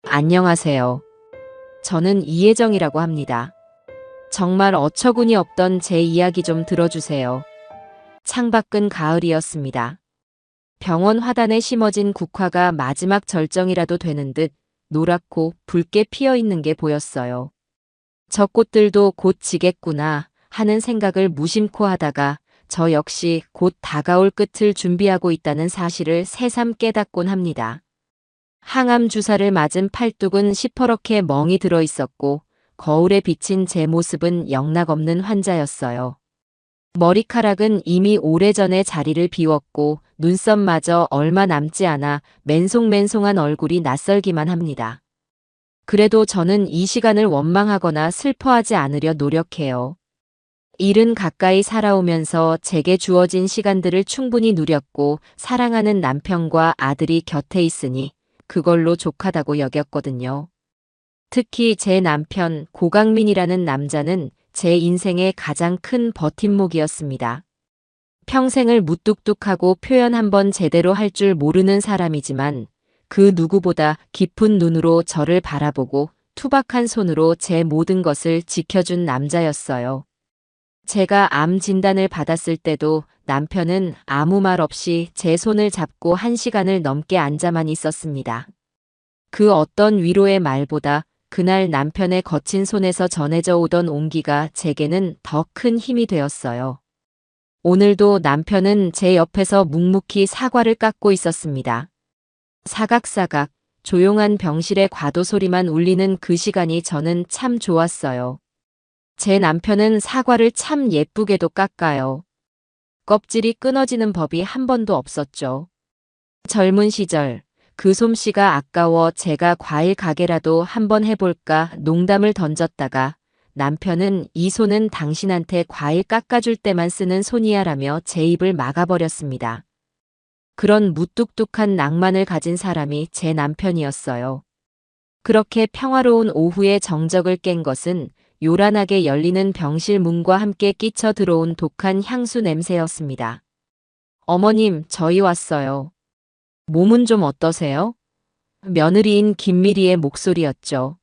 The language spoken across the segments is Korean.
안녕하세요. 저는 이혜정이라고 합니다. 정말 어처구니 없던 제 이야기 좀 들어주세요. 창밖은 가을이었습니다. 병원 화단에 심어진 국화가 마지막 절정이라도 되는 듯 노랗고 붉게 피어 있는 게 보였어요. 저 꽃들도 곧 지겠구나 하는 생각을 무심코 하다가 저 역시 곧 다가올 끝을 준비하고 있다는 사실을 새삼 깨닫곤 합니다. 항암 주사를 맞은 팔뚝은 시퍼렇게 멍이 들어 있었고 거울에 비친 제 모습은 영락없는 환자였어요. 머리카락은 이미 오래전에 자리를 비웠고 눈썹마저 얼마 남지 않아 맨송맨송한 얼굴이 낯설기만 합니다. 그래도 저는 이 시간을 원망하거나 슬퍼하지 않으려 노력해요. 일은 가까이 살아오면서 제게 주어진 시간들을 충분히 누렸고 사랑하는 남편과 아들이 곁에 있으니 그걸로 족하다고 여겼거든요. 특히 제 남편 고강민이라는 남자는 제 인생의 가장 큰 버팀목이었습니다. 평생을 무뚝뚝하고 표현 한번 제대로 할 줄 모르는 사람이지만 그 누구보다 깊은 눈으로 저를 바라보고 투박한 손으로 제 모든 것을 지켜준 남자였어요. 제가 암 진단을 받았을 때도 남편은 아무 말 없이 제 손을 잡고 1시간을 넘게 앉아만 있었습니다. 그 어떤 위로의 말보다 그날 남편의 거친 손에서 전해져 오던 온기가 제게는 더 큰 힘이 되었어요. 오늘도 남편은 제 옆에서 묵묵히 사과를 깎고 있었습니다. 사각사각 조용한 병실의 과도 소리만 울리는 그 시간이 저는 참 좋았어요. 제 남편은 사과를 참 예쁘게도 깎아요. 껍질이 끊어지는 법이 한 번도 없었죠. 젊은 시절 그 솜씨가 아까워 제가 과일 가게라도 한번 해볼까 농담을 던졌다가 남편은 이 손은 당신한테 과일 깎아줄 때만 쓰는 손이야라며 제 입을 막아버렸습니다. 그런 무뚝뚝한 낭만을 가진 사람이 제 남편이었어요. 그렇게 평화로운 오후의 정적을 깬 것은 요란하게 열리는 병실 문과 함께 끼쳐 들어온 독한 향수 냄새였습니다. 어머님, 저희 왔어요. 몸은 좀 어떠세요? 며느리인 김미리의 목소리였죠.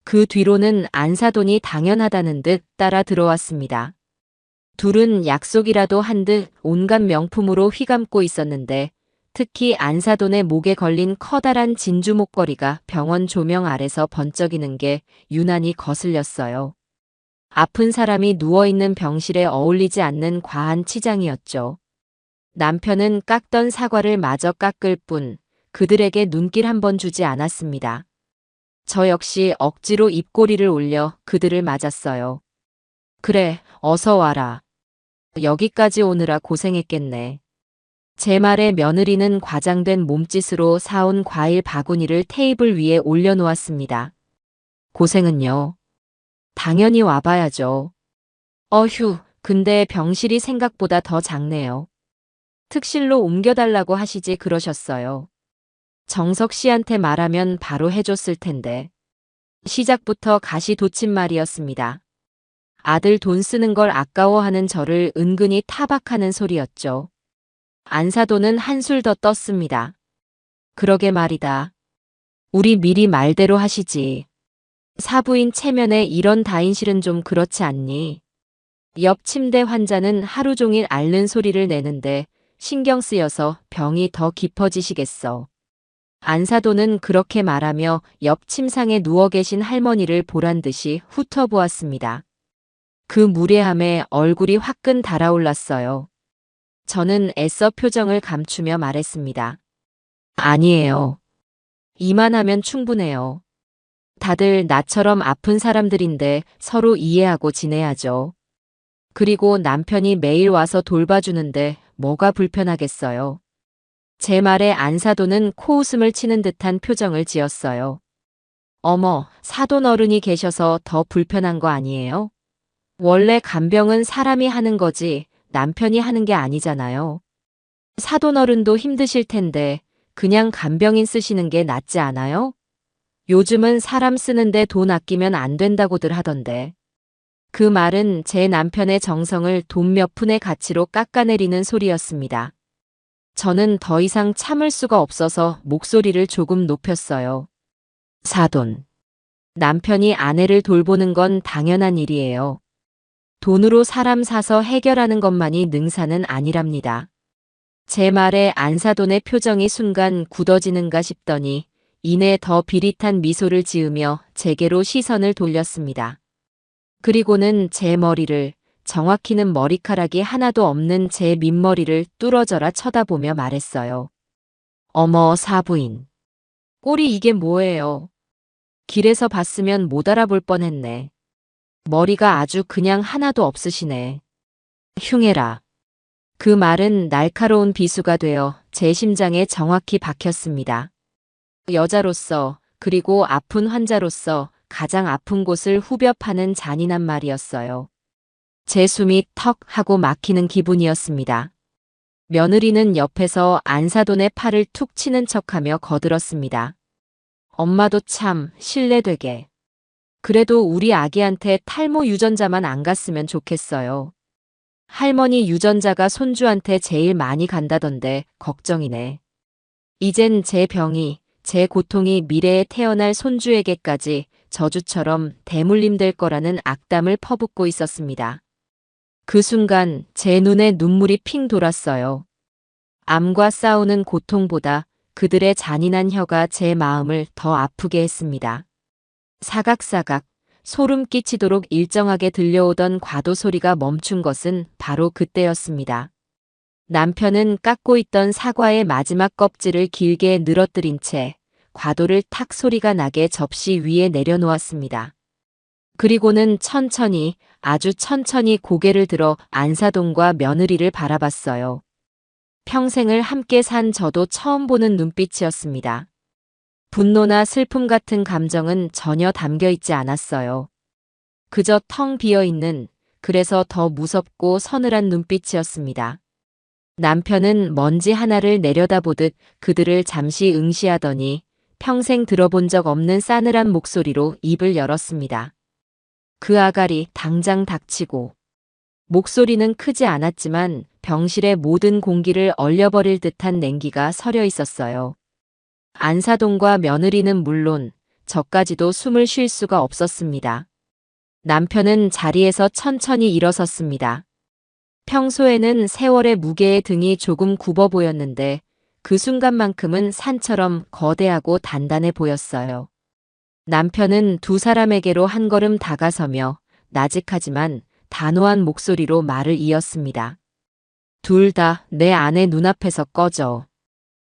그 뒤로는 안사돈이 당연하다는 듯 따라 들어왔습니다. 둘은 약속이라도 한 듯 온갖 명품으로 휘감고 있었는데 특히 안사돈의 목에 걸린 커다란 진주 목걸이가 병원 조명 아래서 번쩍이는 게 유난히 거슬렸어요. 아픈 사람이 누워있는 병실에 어울리지 않는 과한 치장이었죠. 남편은 깎던 사과를 마저 깎을 뿐 그들에게 눈길 한 번 주지 않았습니다. 저 역시 억지로 입꼬리를 올려 그들을 맞았어요. 그래, 어서 와라. 여기까지 오느라 고생했겠네. 제 말에 며느리는 과장된 몸짓으로 사온 과일 바구니를 테이블 위에 올려놓았습니다. 고생은요? 당연히 와봐야죠. 어휴, 근데 병실이 생각보다 더 작네요. 특실로 옮겨달라고 하시지 그러셨어요. 정석 씨한테 말하면 바로 해줬을 텐데. 시작부터 가시돋친 말이었습니다. 아들 돈 쓰는 걸 아까워하는 저를 은근히 타박하는 소리였죠. 안사돈은 한술 더 떴습니다. 그러게 말이다. 우리 미리 말대로 하시지. 사부인 체면에 이런 다인실은 좀 그렇지 않니? 옆 침대 환자는 하루 종일 앓는 소리를 내는데 신경 쓰여서 병이 더 깊어지시겠어. 안사돈은 그렇게 말하며 옆 침상에 누워 계신 할머니를 보란듯이 훑어보았습니다. 그 무례함에 얼굴이 화끈 달아올랐어요. 저는 애써 표정을 감추며 말했습니다. 아니에요. 이만하면 충분해요. 다들 나처럼 아픈 사람들인데 서로 이해하고 지내야죠. 그리고 남편이 매일 와서 돌봐주는데 뭐가 불편하겠어요. 제 말에 안사돈은 코웃음을 치는 듯한 표정을 지었어요. 어머, 사돈 어른이 계셔서 더 불편한 거 아니에요? 원래 간병은 사람이 하는 거지 남편이 하는 게 아니잖아요. 사돈 어른도 힘드실 텐데 그냥 간병인 쓰시는 게 낫지 않아요? 요즘은 사람 쓰는데 돈 아끼면 안 된다고들 하던데. 그 말은 제 남편의 정성을 돈 몇 푼의 가치로 깎아내리는 소리였습니다. 저는 더 이상 참을 수가 없어서 목소리를 조금 높였어요. 사돈. 남편이 아내를 돌보는 건 당연한 일이에요. 돈으로 사람 사서 해결하는 것만이 능사는 아니랍니다. 제 말에 안사돈의 표정이 순간 굳어지는가 싶더니 이내 더 비릿한 미소를 지으며 제게로 시선을 돌렸습니다. 그리고는 제 머리를, 정확히는 머리카락이 하나도 없는 제 밑머리를 뚫어져라 쳐다보며 말했어요. 어머, 사부인. 꼴이 이게 뭐예요? 길에서 봤으면 못 알아볼 뻔했네. 머리가 아주 그냥 하나도 없으시네. 흉해라. 그 말은 날카로운 비수가 되어 제 심장에 정확히 박혔습니다. 여자로서, 그리고 아픈 환자로서 가장 아픈 곳을 후벼 파는 잔인한 말이었어요. 제 숨이 턱 하고 막히는 기분이었습니다. 며느리는 옆에서 안사돈의 팔을 툭 치는 척하며 거들었습니다. 엄마도 참 신뢰되게. 그래도 우리 아기한테 탈모 유전자만 안 갔으면 좋겠어요. 할머니 유전자가 손주한테 제일 많이 간다던데 걱정이네. 이젠 제 병이, 제 고통이 미래에 태어날 손주에게까지 저주처럼 대물림될 거라는 악담을 퍼붓고 있었습니다. 그 순간 제 눈에 눈물이 핑 돌았어요. 암과 싸우는 고통보다 그들의 잔인한 혀가 제 마음을 더 아프게 했습니다. 사각사각, 소름 끼치도록 일정하게 들려오던 과도 소리가 멈춘 것은 바로 그때였습니다. 남편은 깎고 있던 사과의 마지막 껍질을 길게 늘어뜨린 채 과도를 탁 소리가 나게 접시 위에 내려놓았습니다. 그리고는 천천히, 아주 천천히 고개를 들어 안사돈과 며느리를 바라봤어요. 평생을 함께 산 저도 처음 보는 눈빛이었습니다. 분노나 슬픔 같은 감정은 전혀 담겨 있지 않았어요. 그저 텅 비어 있는, 그래서 더 무섭고 서늘한 눈빛이었습니다. 남편은 먼지 하나를 내려다보듯 그들을 잠시 응시하더니 평생 들어본 적 없는 싸늘한 목소리로 입을 열었습니다. 그 아가리 당장 닥치고. 목소리는 크지 않았지만 병실의 모든 공기를 얼려버릴 듯한 냉기가 서려 있었어요. 안사돈과 며느리는 물론 저까지도 숨을 쉴 수가 없었습니다. 남편은 자리에서 천천히 일어섰습니다. 평소에는 세월의 무게에 등이 조금 굽어 보였는데 그 순간만큼은 산처럼 거대하고 단단해 보였어요. 남편은 두 사람에게로 한 걸음 다가서며 나직하지만 단호한 목소리로 말을 이었습니다. 둘 다 내 아내 눈앞에서 꺼져.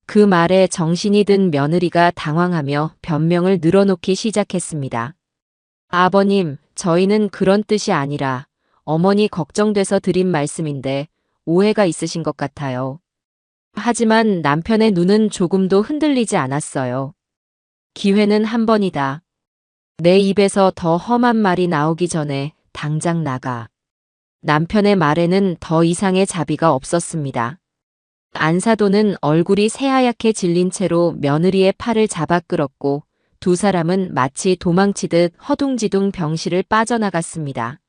그 말에 정신이 든 며느리가 당황하며 변명을 늘어놓기 시작했습니다. 아버님, 저희는 그런 뜻이 아니라 어머니 걱정돼서 드린 말씀인데 오해가 있으신 것 같아요. 하지만 남편의 눈은 조금도 흔들리지 않았어요. 기회는 한 번이다. 내 입에서 더 험한 말이 나오기 전에 당장 나가. 남편의 말에는 더 이상의 자비가 없었습니다. 안사돈은 얼굴이 새하얗게 질린 채로 며느리의 팔을 잡아 끌었고 두 사람은 마치 도망치듯 허둥지둥 병실을 빠져나갔습니다.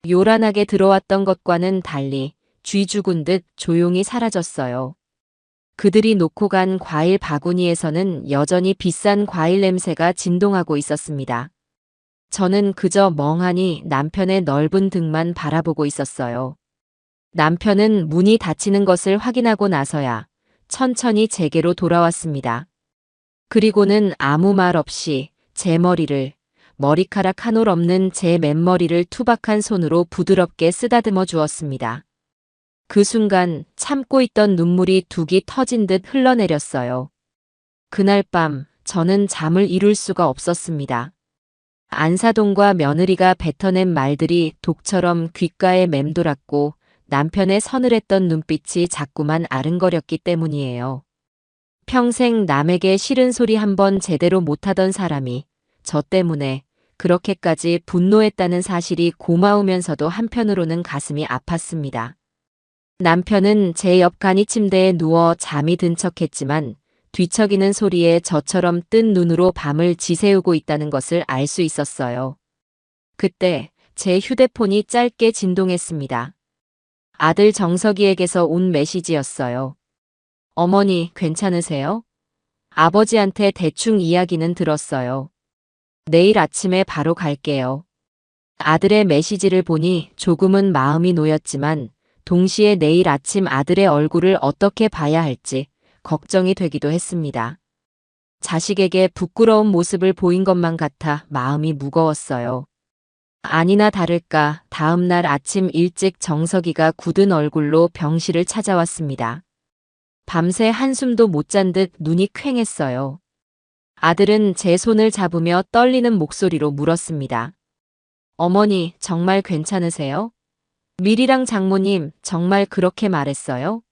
요란하게 들어왔던 것과는 달리 쥐 죽은 듯 조용히 사라졌어요. 그들이 놓고 간 과일 바구니에서는 여전히 비싼 과일 냄새가 진동하고 있었습니다. 저는 그저 멍하니 남편의 넓은 등만 바라보고 있었어요. 남편은 문이 닫히는 것을 확인하고 나서야 천천히 제게로 돌아왔습니다. 그리고는 아무 말 없이 제 머리를, 머리카락 한 올 없는 제 맨머리를 투박한 손으로 부드럽게 쓰다듬어 주었습니다. 그 순간 참고 있던 눈물이 둑이 터진 듯 흘러내렸어요. 그날 밤 저는 잠을 이룰 수가 없었습니다. 안사돈과 며느리가 뱉어낸 말들이 독처럼 귓가에 맴돌았고 남편의 서늘했던 눈빛이 자꾸만 아른거렸기 때문이에요. 평생 남에게 싫은 소리 한 번 제대로 못하던 사람이 저 때문에 그렇게까지 분노했다는 사실이 고마우면서도 한편으로는 가슴이 아팠습니다. 남편은 제 옆 간이 침대에 누워 잠이 든 척했지만 뒤척이는 소리에 저처럼 뜬 눈으로 밤을 지새우고 있다는 것을 알 수 있었어요. 그때 제 휴대폰이 짧게 진동했습니다. 아들 정석이에게서 온 메시지였어요. 어머니, 괜찮으세요? 아버지한테 대충 이야기는 들었어요. 내일 아침에 바로 갈게요. 아들의 메시지를 보니 조금은 마음이 놓였지만 동시에 내일 아침 아들의 얼굴을 어떻게 봐야 할지 걱정이 되기도 했습니다. 자식에게 부끄러운 모습을 보인 것만 같아 마음이 무거웠어요. 아니나 다를까 다음 날 아침 일찍 정석이가 굳은 얼굴로 병실을 찾아왔습니다. 밤새 한숨도 못 잔 듯 눈이 퀭했어요. 아들은 제 손을 잡으며 떨리는 목소리로 물었습니다. 어머니, 정말 괜찮으세요? 밀이랑 장모님, 정말 그렇게 말했어요?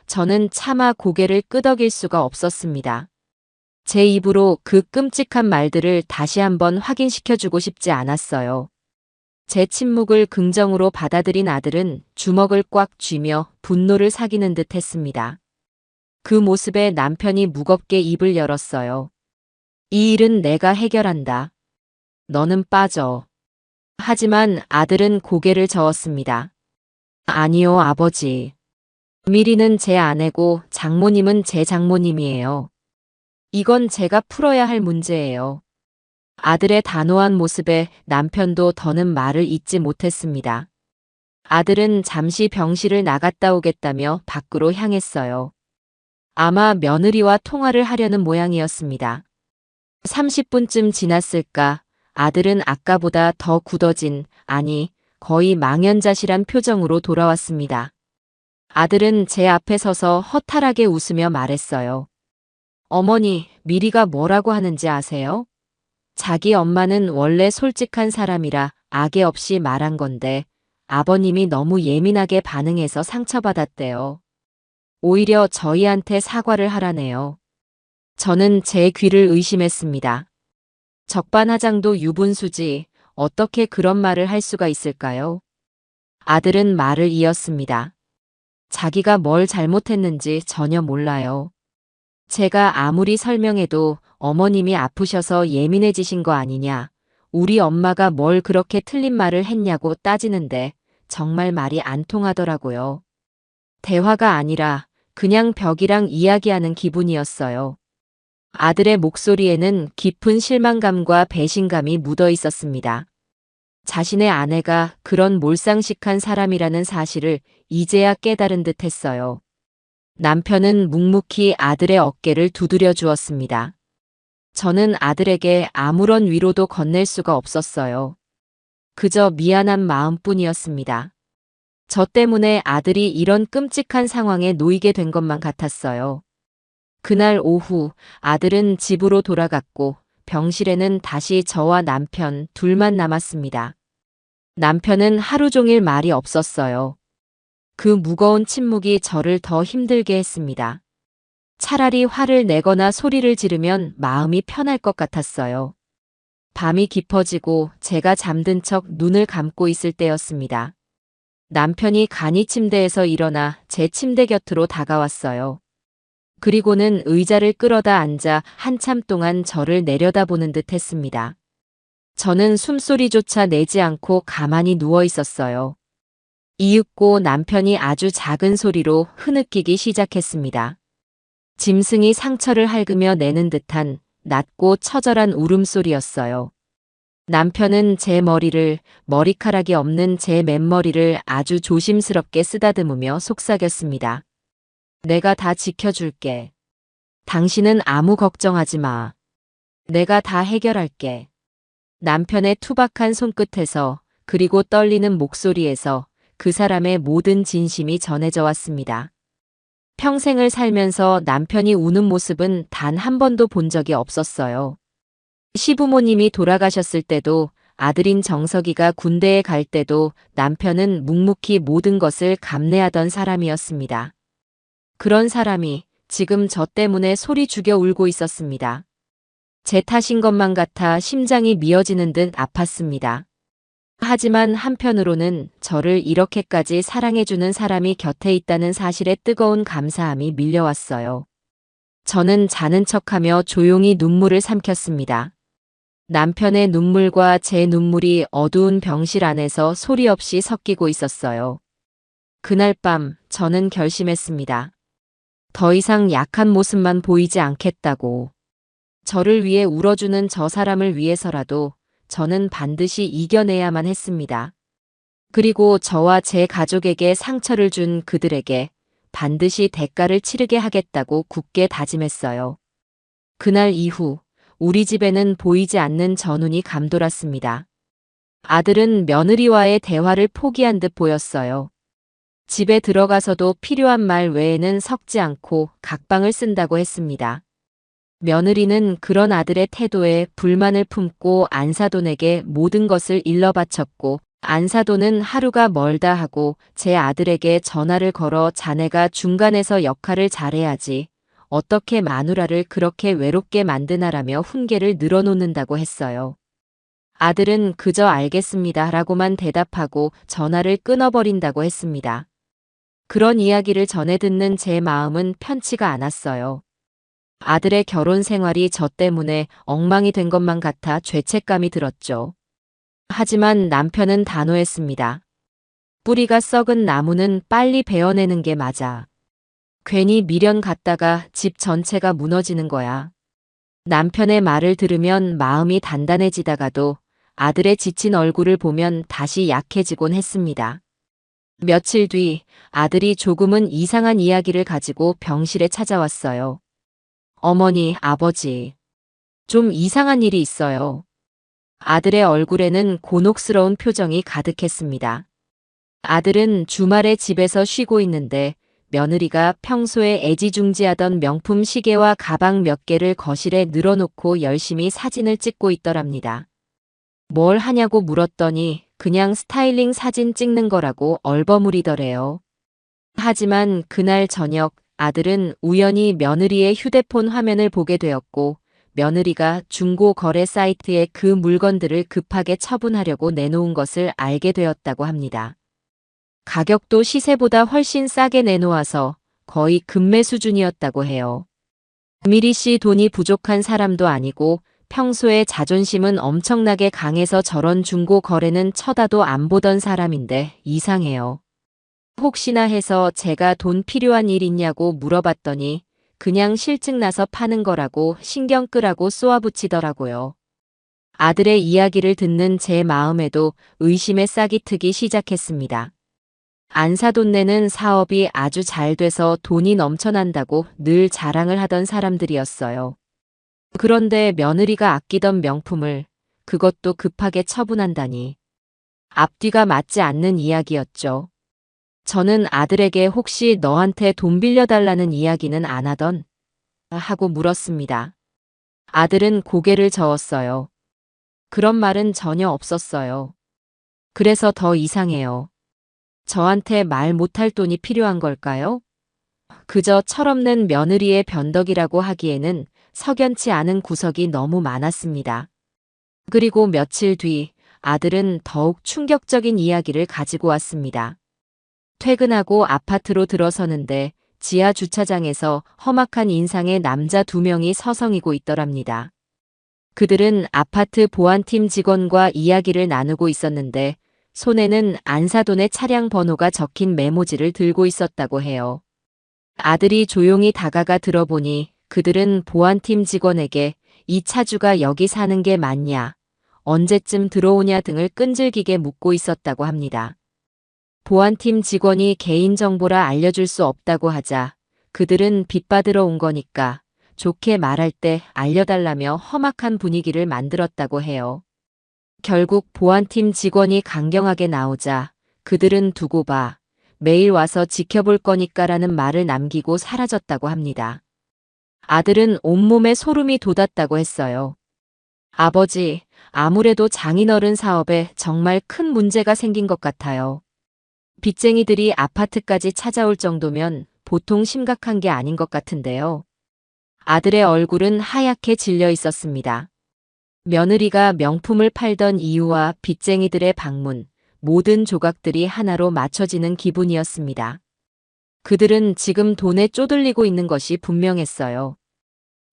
저는 차마 고개를 끄덕일 수가 없었습니다. 제 입으로 그 끔찍한 말들을 다시 한번 확인시켜주고 싶지 않았어요. 제 침묵을 긍정으로 받아들인 아들은 주먹을 꽉 쥐며 분노를 사귀는 듯 했습니다. 그 모습에 남편이 무겁게 입을 열었어요. 이 일은 내가 해결한다. 너는 빠져. 하지만 아들은 고개를 저었습니다. 아니요, 아버지. 미리는 제 아내고 장모님은 제 장모님이에요. 이건 제가 풀어야 할 문제예요. 아들의 단호한 모습에 남편도 더는 말을 잇지 못했습니다. 아들은 잠시 병실을 나갔다 오겠다며 밖으로 향했어요. 아마 며느리와 통화를 하려는 모양이었습니다. 30분쯤 지났을까 아들은 아까보다 더 굳어진, 아니, 거의 망연자실한 표정으로 돌아왔습니다. 아들은 제 앞에 서서 허탈하게 웃으며 말했어요. 어머니, 미리가 뭐라고 하는지 아세요? 자기 엄마는 원래 솔직한 사람이라 악의 없이 말한 건데 아버님이 너무 예민하게 반응해서 상처받았대요. 오히려 저희한테 사과를 하라네요. 저는 제 귀를 의심했습니다. 적반하장도 유분수지 어떻게 그런 말을 할 수가 있을까요? 아들은 말을 이었습니다. 자기가 뭘 잘못했는지 전혀 몰라요. 제가 아무리 설명해도 어머님이 아프셔서 예민해지신 거 아니냐, 우리 엄마가 뭘 그렇게 틀린 말을 했냐고 따지는데 정말 말이 안 통하더라고요. 대화가 아니라 그냥 벽이랑 이야기하는 기분이었어요. 아들의 목소리에는 깊은 실망감과 배신감이 묻어 있었습니다. 자신의 아내가 그런 몰상식한 사람이라는 사실을 이제야 깨달은 듯 했어요. 남편은 묵묵히 아들의 어깨를 두드려 주었습니다. 저는 아들에게 아무런 위로도 건넬 수가 없었어요. 그저 미안한 마음뿐이었습니다. 저 때문에 아들이 이런 끔찍한 상황에 놓이게 된 것만 같았어요. 그날 오후 아들은 집으로 돌아갔고 병실에는 다시 저와 남편 둘만 남았습니다. 남편은 하루 종일 말이 없었어요. 그 무거운 침묵이 저를 더 힘들게 했습니다. 차라리 화를 내거나 소리를 지르면 마음이 편할 것 같았어요. 밤이 깊어지고 제가 잠든 척 눈을 감고 있을 때였습니다. 남편이 간이 침대에서 일어나 제 침대 곁으로 다가왔어요. 그리고는 의자를 끌어다 앉아 한참 동안 저를 내려다보는 듯 했습니다. 저는 숨소리조차 내지 않고 가만히 누워 있었어요. 이윽고 남편이 아주 작은 소리로 흐느끼기 시작했습니다. 짐승이 상처를 핥으며 내는 듯한 낮고 처절한 울음소리였어요. 남편은 제 머리를, 머리카락이 없는 제 맨머리를 아주 조심스럽게 쓰다듬으며 속삭였습니다. 내가 다 지켜줄게. 당신은 아무 걱정하지 마. 내가 다 해결할게. 남편의 투박한 손끝에서 그리고 떨리는 목소리에서 그 사람의 모든 진심이 전해져 왔습니다. 평생을 살면서 남편이 우는 모습은 단 한 번도 본 적이 없었어요. 시부모님이 돌아가셨을 때도 아들인 정석이가 군대에 갈 때도 남편은 묵묵히 모든 것을 감내하던 사람이었습니다. 그런 사람이 지금 저 때문에 소리 죽여 울고 있었습니다. 제 탓인 것만 같아 심장이 미어지는 듯 아팠습니다. 하지만 한편으로는 저를 이렇게까지 사랑해주는 사람이 곁에 있다는 사실에 뜨거운 감사함이 밀려왔어요. 저는 자는 척하며 조용히 눈물을 삼켰습니다. 남편의 눈물과 제 눈물이 어두운 병실 안에서 소리 없이 섞이고 있었어요. 그날 밤 저는 결심했습니다. 더 이상 약한 모습만 보이지 않겠다고. 저를 위해 울어주는 저 사람을 위해서라도 저는 반드시 이겨내야만 했습니다. 그리고 저와 제 가족에게 상처를 준 그들에게 반드시 대가를 치르게 하겠다고 굳게 다짐했어요. 그날 이후 우리 집에는 보이지 않는 전운이 감돌았습니다. 아들은 며느리와의 대화를 포기한 듯 보였어요. 집에 들어가서도 필요한 말 외에는 섞지 않고 각방을 쓴다고 했습니다. 며느리는 그런 아들의 태도에 불만을 품고 안사돈에게 모든 것을 일러 바쳤고, 안사돈은 하루가 멀다 하고 제 아들에게 전화를 걸어 자네가 중간에서 역할을 잘해야지. 어떻게 마누라를 그렇게 외롭게 만드나라며 훈계를 늘어놓는다고 했어요. 아들은 그저 알겠습니다 라고만 대답하고 전화를 끊어버린다고 했습니다. 그런 이야기를 전해 듣는 제 마음은 편치가 않았어요. 아들의 결혼 생활이 저 때문에 엉망이 된 것만 같아 죄책감이 들었죠. 하지만 남편은 단호했습니다. 뿌리가 썩은 나무는 빨리 베어내는 게 맞아. 괜히 미련 갖다가 집 전체가 무너지는 거야. 남편의 말을 들으면 마음이 단단해지다가도 아들의 지친 얼굴을 보면 다시 약해지곤 했습니다. 며칠 뒤 아들이 조금은 이상한 이야기를 가지고 병실에 찾아왔어요. 어머니, 아버지, 좀 이상한 일이 있어요. 아들의 얼굴에는 곤혹스러운 표정이 가득했습니다. 아들은 주말에 집에서 쉬고 있는데 며느리가 평소에 애지중지하던 명품 시계와 가방 몇 개를 거실에 늘어놓고 열심히 사진을 찍고 있더랍니다. 뭘 하냐고 물었더니 그냥 스타일링 사진 찍는 거라고 얼버무리더래요. 하지만 그날 저녁 아들은 우연히 며느리의 휴대폰 화면을 보게 되었고, 며느리가 중고 거래 사이트에 그 물건들을 급하게 처분하려고 내놓은 것을 알게 되었다고 합니다. 가격도 시세보다 훨씬 싸게 내놓아서 거의 금매 수준이었다고 해요. 미리 씨 돈이 부족한 사람도 아니고 평소에 자존심은 엄청나게 강해서 저런 중고 거래는 쳐다도 안 보던 사람인데 이상해요. 혹시나 해서 제가 돈 필요한 일 있냐고 물어봤더니 그냥 실증 나서 파는 거라고 신경 끄라고 쏘아붙이더라고요. 아들의 이야기를 듣는 제 마음에도 의심의 싹이 트기 시작했습니다. 안사돈 내는 사업이 아주 잘 돼서 돈이 넘쳐난다고 늘 자랑을 하던 사람들이었어요. 그런데 며느리가 아끼던 명품을 그것도 급하게 처분한다니. 앞뒤가 맞지 않는 이야기였죠. 저는 아들에게 혹시 너한테 돈 빌려달라는 이야기는 안 하던? 하고 물었습니다. 아들은 고개를 저었어요. 그런 말은 전혀 없었어요. 그래서 더 이상해요. 저한테 말 못할 돈이 필요한 걸까요? 그저 철없는 며느리의 변덕이라고 하기에는 석연치 않은 구석이 너무 많았습니다. 그리고 며칠 뒤 아들은 더욱 충격적인 이야기를 가지고 왔습니다. 퇴근하고 아파트로 들어서는데 지하 주차장에서 험악한 인상의 남자 2명이 서성이고 있더랍니다. 그들은 아파트 보안팀 직원과 이야기를 나누고 있었는데 손에는 안사돈의 차량 번호가 적힌 메모지를 들고 있었다고 해요. 아들이 조용히 다가가 들어보니 그들은 보안팀 직원에게 이 차주가 여기 사는 게 맞냐, 언제쯤 들어오냐 등을 끈질기게 묻고 있었다고 합니다. 보안팀 직원이 개인정보라 알려줄 수 없다고 하자 그들은 빚받으러 온 거니까 좋게 말할 때 알려달라며 험악한 분위기를 만들었다고 해요. 결국 보안팀 직원이 강경하게 나오자 그들은 두고 봐, 매일 와서 지켜볼 거니까라는 말을 남기고 사라졌다고 합니다. 아들은 온몸에 소름이 돋았다고 했어요. 아버지, 아무래도 장인어른 사업에 정말 큰 문제가 생긴 것 같아요. 빚쟁이들이 아파트까지 찾아올 정도면 보통 심각한 게 아닌 것 같은데요. 아들의 얼굴은 하얗게 질려 있었습니다. 며느리가 명품을 팔던 이유와 빚쟁이들의 방문, 모든 조각들이 하나로 맞춰지는 기분이었습니다. 그들은 지금 돈에 쪼들리고 있는 것이 분명했어요.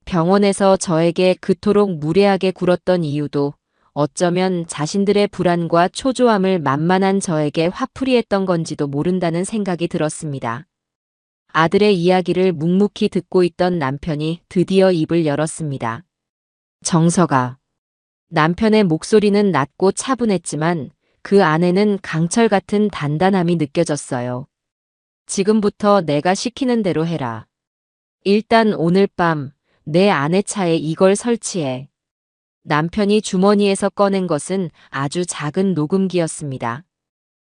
병원에서 저에게 그토록 무례하게 굴었던 이유도 어쩌면 자신들의 불안과 초조함을 만만한 저에게 화풀이했던 건지도 모른다는 생각이 들었습니다. 아들의 이야기를 묵묵히 듣고 있던 남편이 드디어 입을 열었습니다. 정서가. 남편의 목소리는 낮고 차분했지만 그 안에는 강철 같은 단단함이 느껴졌어요. 지금부터 내가 시키는 대로 해라. 일단 오늘 밤 내 아내 차에 이걸 설치해. 남편이 주머니에서 꺼낸 것은 아주 작은 녹음기였습니다.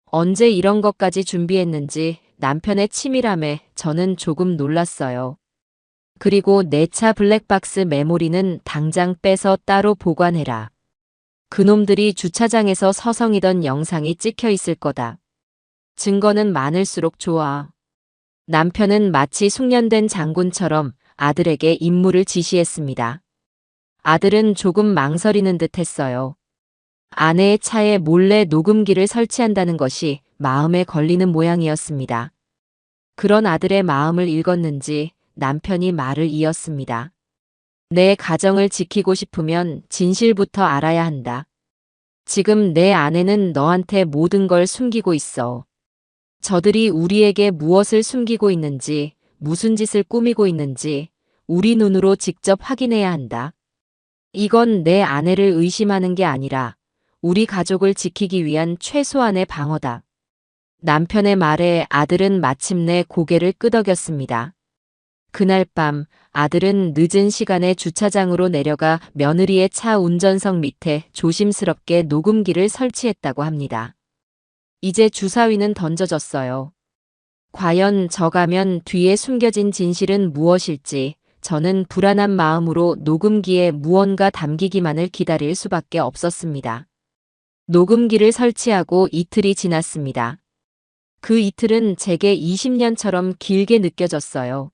언제 이런 것까지 준비했는지 남편의 치밀함에 저는 조금 놀랐어요. 그리고 내 차 블랙박스 메모리는 당장 빼서 따로 보관해라. 그놈들이 주차장에서 서성이던 영상이 찍혀 있을 거다. 증거는 많을수록 좋아. 남편은 마치 숙련된 장군처럼 아들에게 임무를 지시했습니다. 아들은 조금 망설이는 듯 했어요. 아내의 차에 몰래 녹음기를 설치한다는 것이 마음에 걸리는 모양이었습니다. 그런 아들의 마음을 읽었는지 남편이 말을 이었습니다. 내 가정을 지키고 싶으면 진실부터 알아야 한다. 지금 내 아내는 너한테 모든 걸 숨기고 있어. 저들이 우리에게 무엇을 숨기고 있는지, 무슨 짓을 꾸미고 있는지 우리 눈으로 직접 확인해야 한다. 이건 내 아내를 의심하는 게 아니라 우리 가족을 지키기 위한 최소한의 방어다. 남편의 말에 아들은 마침내 고개를 끄덕였습니다. 그날 밤 아들은 늦은 시간에 주차장으로 내려가 며느리의 차 운전석 밑에 조심스럽게 녹음기를 설치했다고 합니다. 이제 주사위는 던져졌어요. 과연 저 가면 뒤에 숨겨진 진실은 무엇일지 저는 불안한 마음으로 녹음기에 무언가 담기기만을 기다릴 수밖에 없었습니다. 녹음기를 설치하고 이틀이 지났습니다. 그 이틀은 제게 20년처럼 길게 느껴졌어요.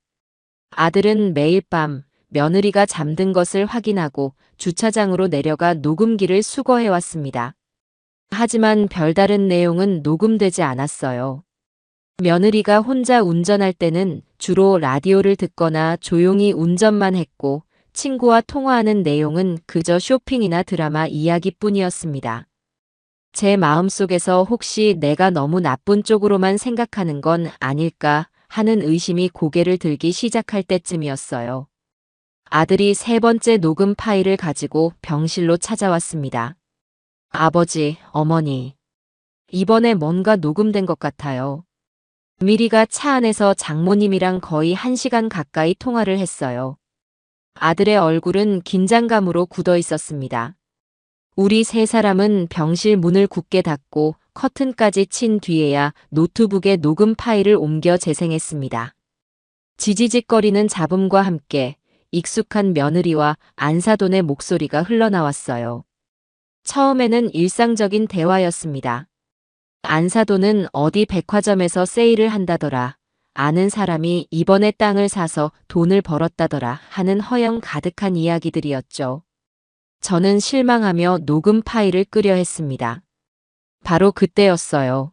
아들은 매일 밤 며느리가 잠든 것을 확인하고 주차장으로 내려가 녹음기를 수거해왔습니다. 하지만 별다른 내용은 녹음되지 않았어요. 며느리가 혼자 운전할 때는 주로 라디오를 듣거나 조용히 운전만 했고 친구와 통화하는 내용은 그저 쇼핑이나 드라마 이야기뿐이었습니다. 제 마음속에서 혹시 내가 너무 나쁜 쪽으로만 생각하는 건 아닐까 하는 의심이 고개를 들기 시작할 때쯤이었어요. 아들이 세 번째 녹음 파일을 가지고 병실로 찾아왔습니다. 아버지, 어머니. 이번에 뭔가 녹음된 것 같아요. 미리가 차 안에서 장모님이랑 거의 1시간 가까이 통화를 했어요. 아들의 얼굴은 긴장감으로 굳어 있었습니다. 우리 세 사람은 병실 문을 굳게 닫고 커튼까지 친 뒤에야 노트북에 녹음 파일을 옮겨 재생했습니다. 지지직거리는 잡음과 함께 익숙한 며느리와 안사돈의 목소리가 흘러나왔어요. 처음에는 일상적인 대화였습니다. 안사돈은 어디 백화점에서 세일을 한다더라. 아는 사람이 이번에 땅을 사서 돈을 벌었다더라 하는 허영 가득한 이야기들이었죠. 저는 실망하며 녹음 파일을 끄려 했습니다. 바로 그때였어요.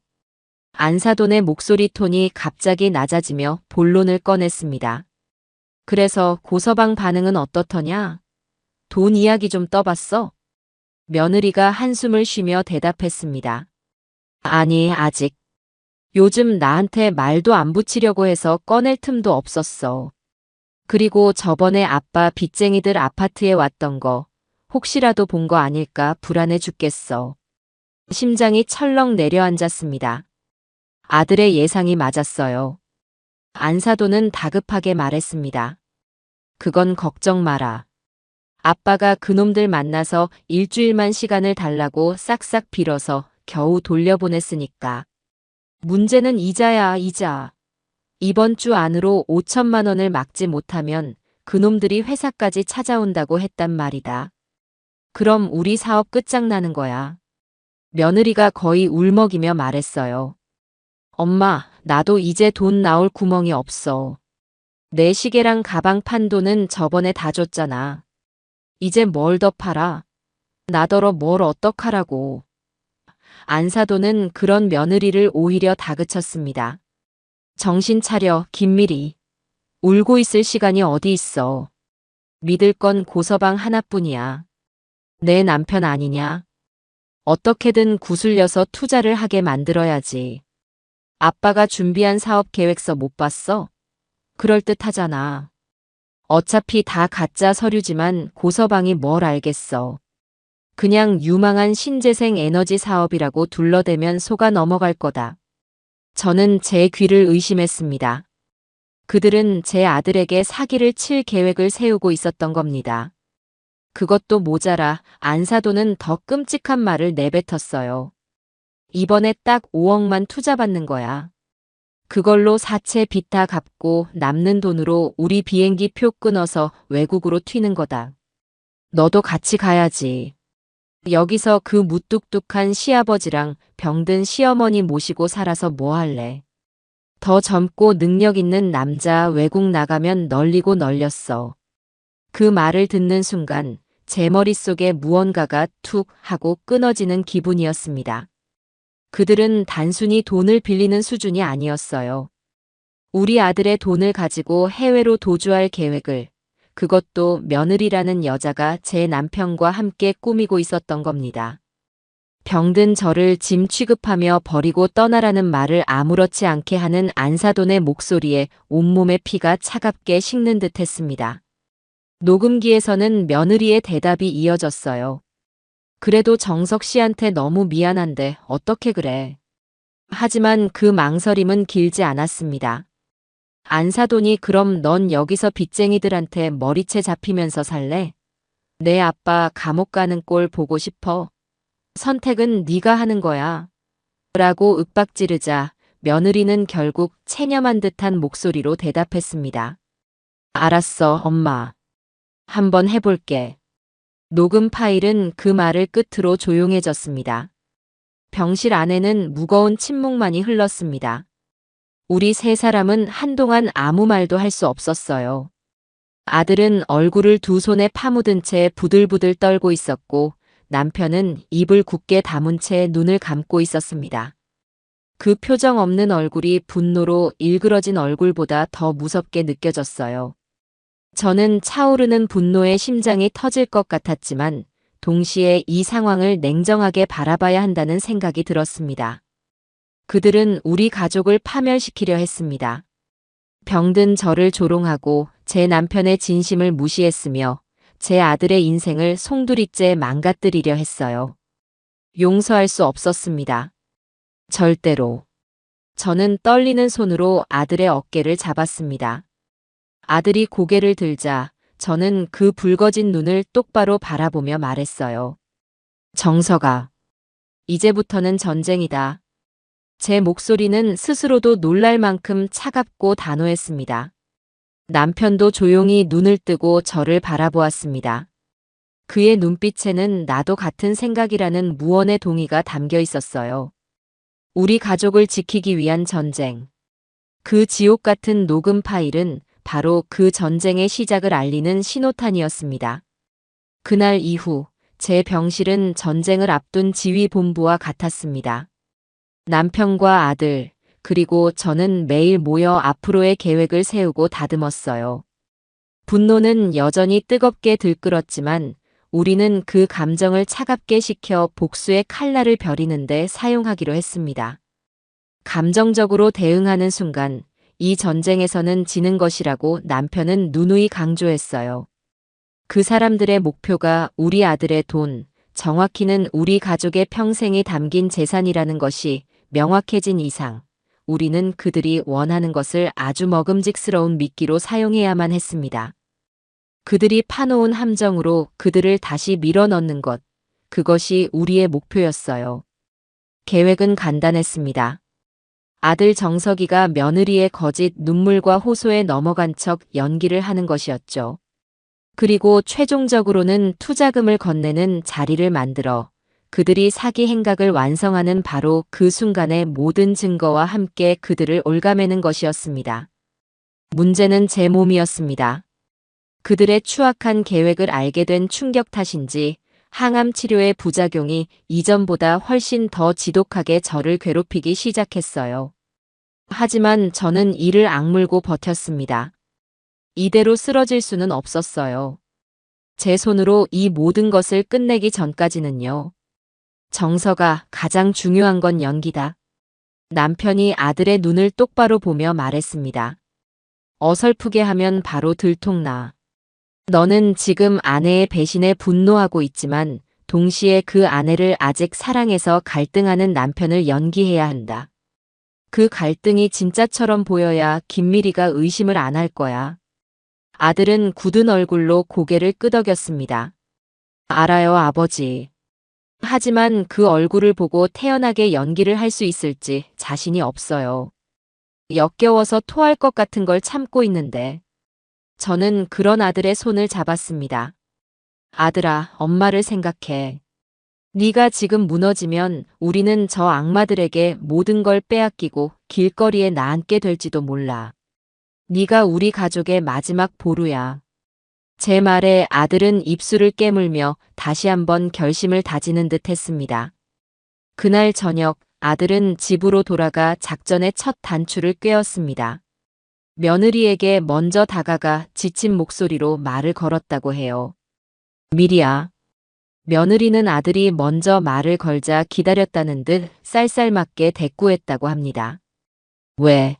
안사돈의 목소리 톤이 갑자기 낮아지며 본론을 꺼냈습니다. 그래서 고서방 반응은 어떻더냐? 돈 이야기 좀 떠봤어? 며느리가 한숨을 쉬며 대답했습니다. 아니, 아직. 요즘 나한테 말도 안 붙이려고 해서 꺼낼 틈도 없었어. 그리고 저번에 아빠 빚쟁이들 아파트에 왔던 거 혹시라도 본 거 아닐까 불안해 죽겠어. 심장이 철렁 내려앉았습니다. 아들의 예상이 맞았어요. 안사돈은 다급하게 말했습니다. 그건 걱정 마라. 아빠가 그놈들 만나서 일주일만 시간을 달라고 싹싹 빌어서 겨우 돌려보냈으니까. 문제는 이자야, 이자. 이번 주 안으로 5천만 원을 막지 못하면 그놈들이 회사까지 찾아온다고 했단 말이다. 그럼 우리 사업 끝장나는 거야. 며느리가 거의 울먹이며 말했어요. 엄마, 나도 이제 돈 나올 구멍이 없어. 내 시계랑 가방 판 돈은 저번에 다 줬잖아. 이제 뭘 더 팔아? 나더러 뭘 어떡하라고. 안사돈은 그런 며느리를 오히려 다그쳤습니다. 정신 차려, 김미리. 울고 있을 시간이 어디 있어. 믿을 건 고서방 하나뿐이야. 내 남편 아니냐? 어떻게든 구슬려서 투자를 하게 만들어야지. 아빠가 준비한 사업 계획서 못 봤어? 그럴듯하잖아. 어차피 다 가짜 서류지만 고서방이 뭘 알겠어. 그냥 유망한 신재생 에너지 사업이라고 둘러대면 속아 넘어갈 거다. 저는 제 귀를 의심했습니다. 그들은 제 아들에게 사기를 칠 계획을 세우고 있었던 겁니다. 그것도 모자라 안사돈은 더 끔찍한 말을 내뱉었어요. 이번에 딱 5억만 투자받는 거야. 그걸로 사채 빚 다 갚고 남는 돈으로 우리 비행기 표 끊어서 외국으로 튀는 거다. 너도 같이 가야지. 여기서 그 무뚝뚝한 시아버지랑 병든 시어머니 모시고 살아서 뭐 할래? 더 젊고 능력 있는 남자 외국 나가면 널리고 널렸어. 그 말을 듣는 순간 제 머릿속에 무언가가 툭 하고 끊어지는 기분이었습니다. 그들은 단순히 돈을 빌리는 수준이 아니었어요. 우리 아들의 돈을 가지고 해외로 도주할 계획을, 그것도 며느리라는 여자가 제 남편과 함께 꾸미고 있었던 겁니다. 병든 저를 짐 취급하며 버리고 떠나라는 말을 아무렇지 않게 하는 안사돈의 목소리에 온몸의 피가 차갑게 식는 듯 했습니다. 녹음기에서는 며느리의 대답이 이어졌어요. 그래도 정석 씨한테 너무 미안한데 어떻게 그래. 하지만 그 망설임은 길지 않았습니다. 안사돈이 그럼 넌 여기서 빚쟁이들한테 머리채 잡히면서 살래? 내 아빠 감옥 가는 꼴 보고 싶어. 선택은 네가 하는 거야. 라고 윽박지르자 며느리는 결국 체념한 듯한 목소리로 대답했습니다. 알았어, 엄마. 한번 해볼게. 녹음 파일은 그 말을 끝으로 조용해졌습니다. 병실 안에는 무거운 침묵만이 흘렀습니다. 우리 세 사람은 한동안 아무 말도 할 수 없었어요. 아들은 얼굴을 두 손에 파묻은 채 부들부들 떨고 있었고 남편은 입을 굳게 다문 채 눈을 감고 있었습니다. 그 표정 없는 얼굴이 분노로 일그러진 얼굴보다 더 무섭게 느껴졌어요. 저는 차오르는 분노에 심장이 터질 것 같았지만 동시에 이 상황을 냉정하게 바라봐야 한다는 생각이 들었습니다. 그들은 우리 가족을 파멸시키려 했습니다. 병든 저를 조롱하고 제 남편의 진심을 무시했으며 제 아들의 인생을 송두리째 망가뜨리려 했어요. 용서할 수 없었습니다. 절대로. 저는 떨리는 손으로 아들의 어깨를 잡았습니다. 아들이 고개를 들자 저는 그 붉어진 눈을 똑바로 바라보며 말했어요. 정석아, 이제부터는 전쟁이다. 제 목소리는 스스로도 놀랄 만큼 차갑고 단호했습니다. 남편도 조용히 눈을 뜨고 저를 바라보았습니다. 그의 눈빛에는 나도 같은 생각이라는 무언의 동의가 담겨 있었어요. 우리 가족을 지키기 위한 전쟁. 그 지옥 같은 녹음 파일은 바로 그 전쟁의 시작을 알리는 신호탄이었습니다. 그날 이후 제 병실은 전쟁을 앞둔 지휘본부와 같았습니다. 남편과 아들, 그리고 저는 매일 모여 앞으로의 계획을 세우고 다듬었어요. 분노는 여전히 뜨겁게 들끓었지만 우리는 그 감정을 차갑게 식혀 복수의 칼날을 벼리는데 사용하기로 했습니다. 감정적으로 대응하는 순간 이 전쟁에서는 지는 것이라고 남편은 누누이 강조했어요. 그 사람들의 목표가 우리 아들의 돈, 정확히는 우리 가족의 평생이 담긴 재산이라는 것이 명확해진 이상 우리는 그들이 원하는 것을 아주 먹음직스러운 미끼로 사용해야만 했습니다. 그들이 파놓은 함정으로 그들을 다시 밀어넣는 것, 그것이 우리의 목표였어요. 계획은 간단했습니다. 아들 정석이가 며느리의 거짓 눈물과 호소에 넘어간 척 연기를 하는 것이었죠. 그리고 최종적으로는 투자금을 건네는 자리를 만들어 그들이 사기 행각을 완성하는 바로 그 순간의 모든 증거와 함께 그들을 올가매는 것이었습니다. 문제는 제 몸이었습니다. 그들의 추악한 계획을 알게 된 충격 탓인지 항암 치료의 부작용이 이전보다 훨씬 더 지독하게 저를 괴롭히기 시작했어요. 하지만 저는 이를 악물고 버텼습니다. 이대로 쓰러질 수는 없었어요. 제 손으로 이 모든 것을 끝내기 전까지는요. 정서가 가장 중요한 건 연기다. 남편이 아들의 눈을 똑바로 보며 말했습니다. 어설프게 하면 바로 들통나. 너는 지금 아내의 배신에 분노하고 있지만 동시에 그 아내를 아직 사랑해서 갈등하는 남편을 연기해야 한다. 그 갈등이 진짜처럼 보여야 김미리가 의심을 안 할 거야. 아들은 굳은 얼굴로 고개를 끄덕였습니다. 알아요, 아버지. 하지만 그 얼굴을 보고 태연하게 연기를 할 수 있을지 자신이 없어요. 역겨워서 토할 것 같은 걸 참고 있는데. 저는 그런 아들의 손을 잡았습니다. 아들아, 엄마를 생각해. 네가 지금 무너지면 우리는 저 악마들에게 모든 걸 빼앗기고 길거리에 나앉게 될지도 몰라. 네가 우리 가족의 마지막 보루야. 제 말에 아들은 입술을 깨물며 다시 한번 결심을 다지는 듯 했습니다. 그날 저녁 아들은 집으로 돌아가 작전의 첫 단추를 꿰었습니다. 며느리에게 먼저 다가가 지친 목소리로 말을 걸었다고 해요. 미리야. 며느리는 아들이 먼저 말을 걸자 기다렸다는 듯 쌀쌀맞게 대꾸했다고 합니다. 왜?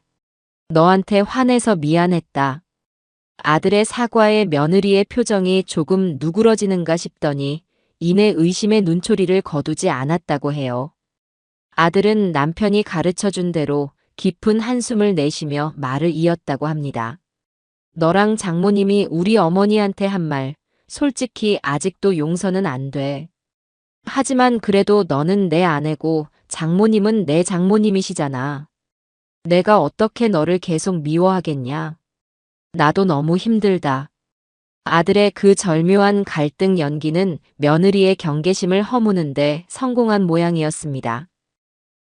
너한테 화내서 미안했다. 아들의 사과에 며느리의 표정이 조금 누그러지는가 싶더니 이내 의심의 눈초리를 거두지 않았다고 해요. 아들은 남편이 가르쳐준 대로 깊은 한숨을 내쉬며 말을 이었다고 합니다. 너랑 장모님이 우리 어머니한테 한 말, 솔직히 아직도 용서는 안 돼. 하지만 그래도 너는 내 아내고 장모님은 내 장모님이시잖아. 내가 어떻게 너를 계속 미워하겠냐. 나도 너무 힘들다. 아들의 그 절묘한 갈등 연기는 며느리의 경계심을 허무는데 성공한 모양이었습니다.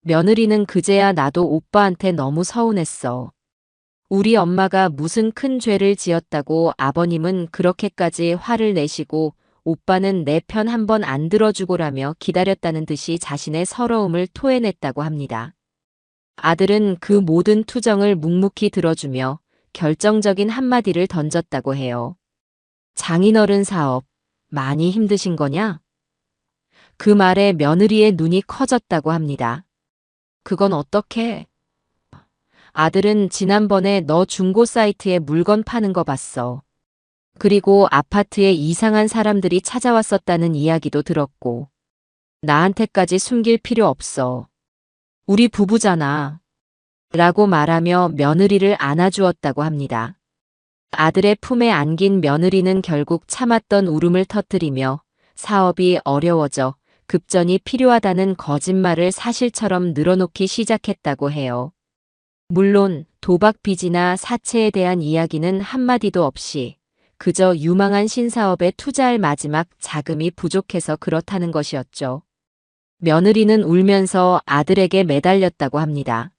며느리는 그제야 나도 오빠한테 너무 서운했어. 우리 엄마가 무슨 큰 죄를 지었다고 아버님은 그렇게까지 화를 내시고 오빠는 내 편 한 번 안 들어주고라며 기다렸다는 듯이 자신의 서러움을 토해냈다고 합니다. 아들은 그 모든 투정을 묵묵히 들어주며 결정적인 한마디를 던졌다고 해요. 장인어른 사업, 많이 힘드신 거냐? 그 말에 며느리의 눈이 커졌다고 합니다. 그건 어떻게? 아들은 지난번에 너 중고 사이트에 물건 파는 거 봤어. 그리고 아파트에 이상한 사람들이 찾아왔었다는 이야기도 들었고. 나한테까지 숨길 필요 없어. 우리 부부잖아. 라고 말하며 며느리를 안아주었다고 합니다. 아들의 품에 안긴 며느리는 결국 참았던 울음을 터뜨리며 사업이 어려워져 급전이 필요하다는 거짓말을 사실처럼 늘어놓기 시작했다고 해요. 물론 도박 빚이나 사채에 대한 이야기는 한마디도 없이 그저 유망한 신사업에 투자할 마지막 자금이 부족해서 그렇다는 것이었죠. 며느리는 울면서 아들에게 매달렸다고 합니다.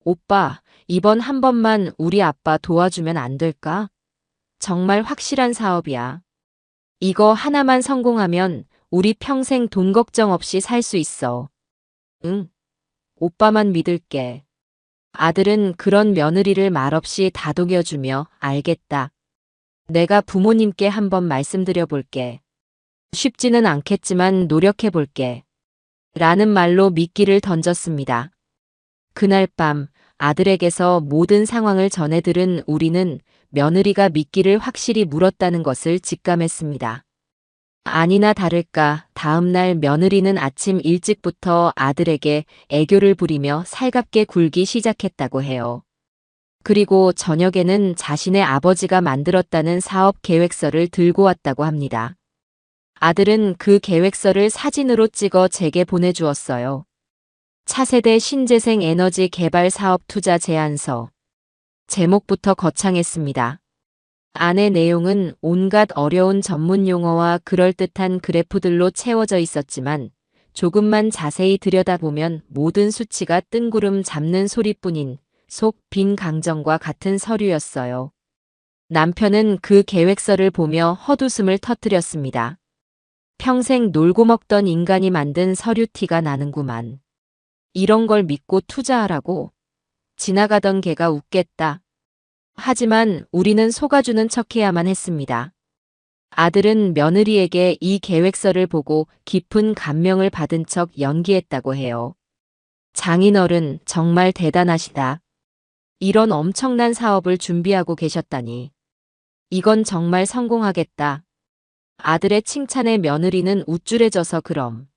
오빠, 이번 한 번만 우리 아빠 도와주면 안 될까? 정말 확실한 사업이야. 이거 하나만 성공하면 우리 평생 돈 걱정 없이 살 수 있어. 응, 오빠만 믿을게. 아들은 그런 며느리를 말없이 다독여주며 알겠다. 내가 부모님께 한번 말씀드려 볼게. 쉽지는 않겠지만 노력해 볼게. 라는 말로 미끼를 던졌습니다. 그날 밤 아들에게서 모든 상황을 전해 들은 우리는 며느리가 미끼를 확실히 물었다는 것을 직감했습니다. 아니나 다를까 다음 날 며느리는 아침 일찍부터 아들에게 애교를 부리며 살갑게 굴기 시작했다고 해요. 그리고 저녁에는 자신의 아버지가 만들었다는 사업 계획서를 들고 왔다고 합니다. 아들은 그 계획서를 사진으로 찍어 제게 보내주었어요. 차세대 신재생 에너지 개발 사업 투자 제안서. 제목부터 거창했습니다. 안의 내용은 온갖 어려운 전문 용어와 그럴듯한 그래프들로 채워져 있었지만 조금만 자세히 들여다보면 모든 수치가 뜬구름 잡는 소리뿐인 속 빈 강정과 같은 서류였어요. 남편은 그 계획서를 보며 헛웃음을 터뜨렸습니다. 평생 놀고 먹던 인간이 만든 서류 티가 나는구만. 이런 걸 믿고 투자하라고? 지나가던 개가 웃겠다. 하지만 우리는 속아주는 척해야만 했습니다. 아들은 며느리에게 이 계획서를 보고 깊은 감명을 받은 척 연기했다고 해요. 장인어른 정말 대단하시다. 이런 엄청난 사업을 준비하고 계셨다니. 이건 정말 성공하겠다. 아들의 칭찬에 며느리는 우쭐해져서 그럼.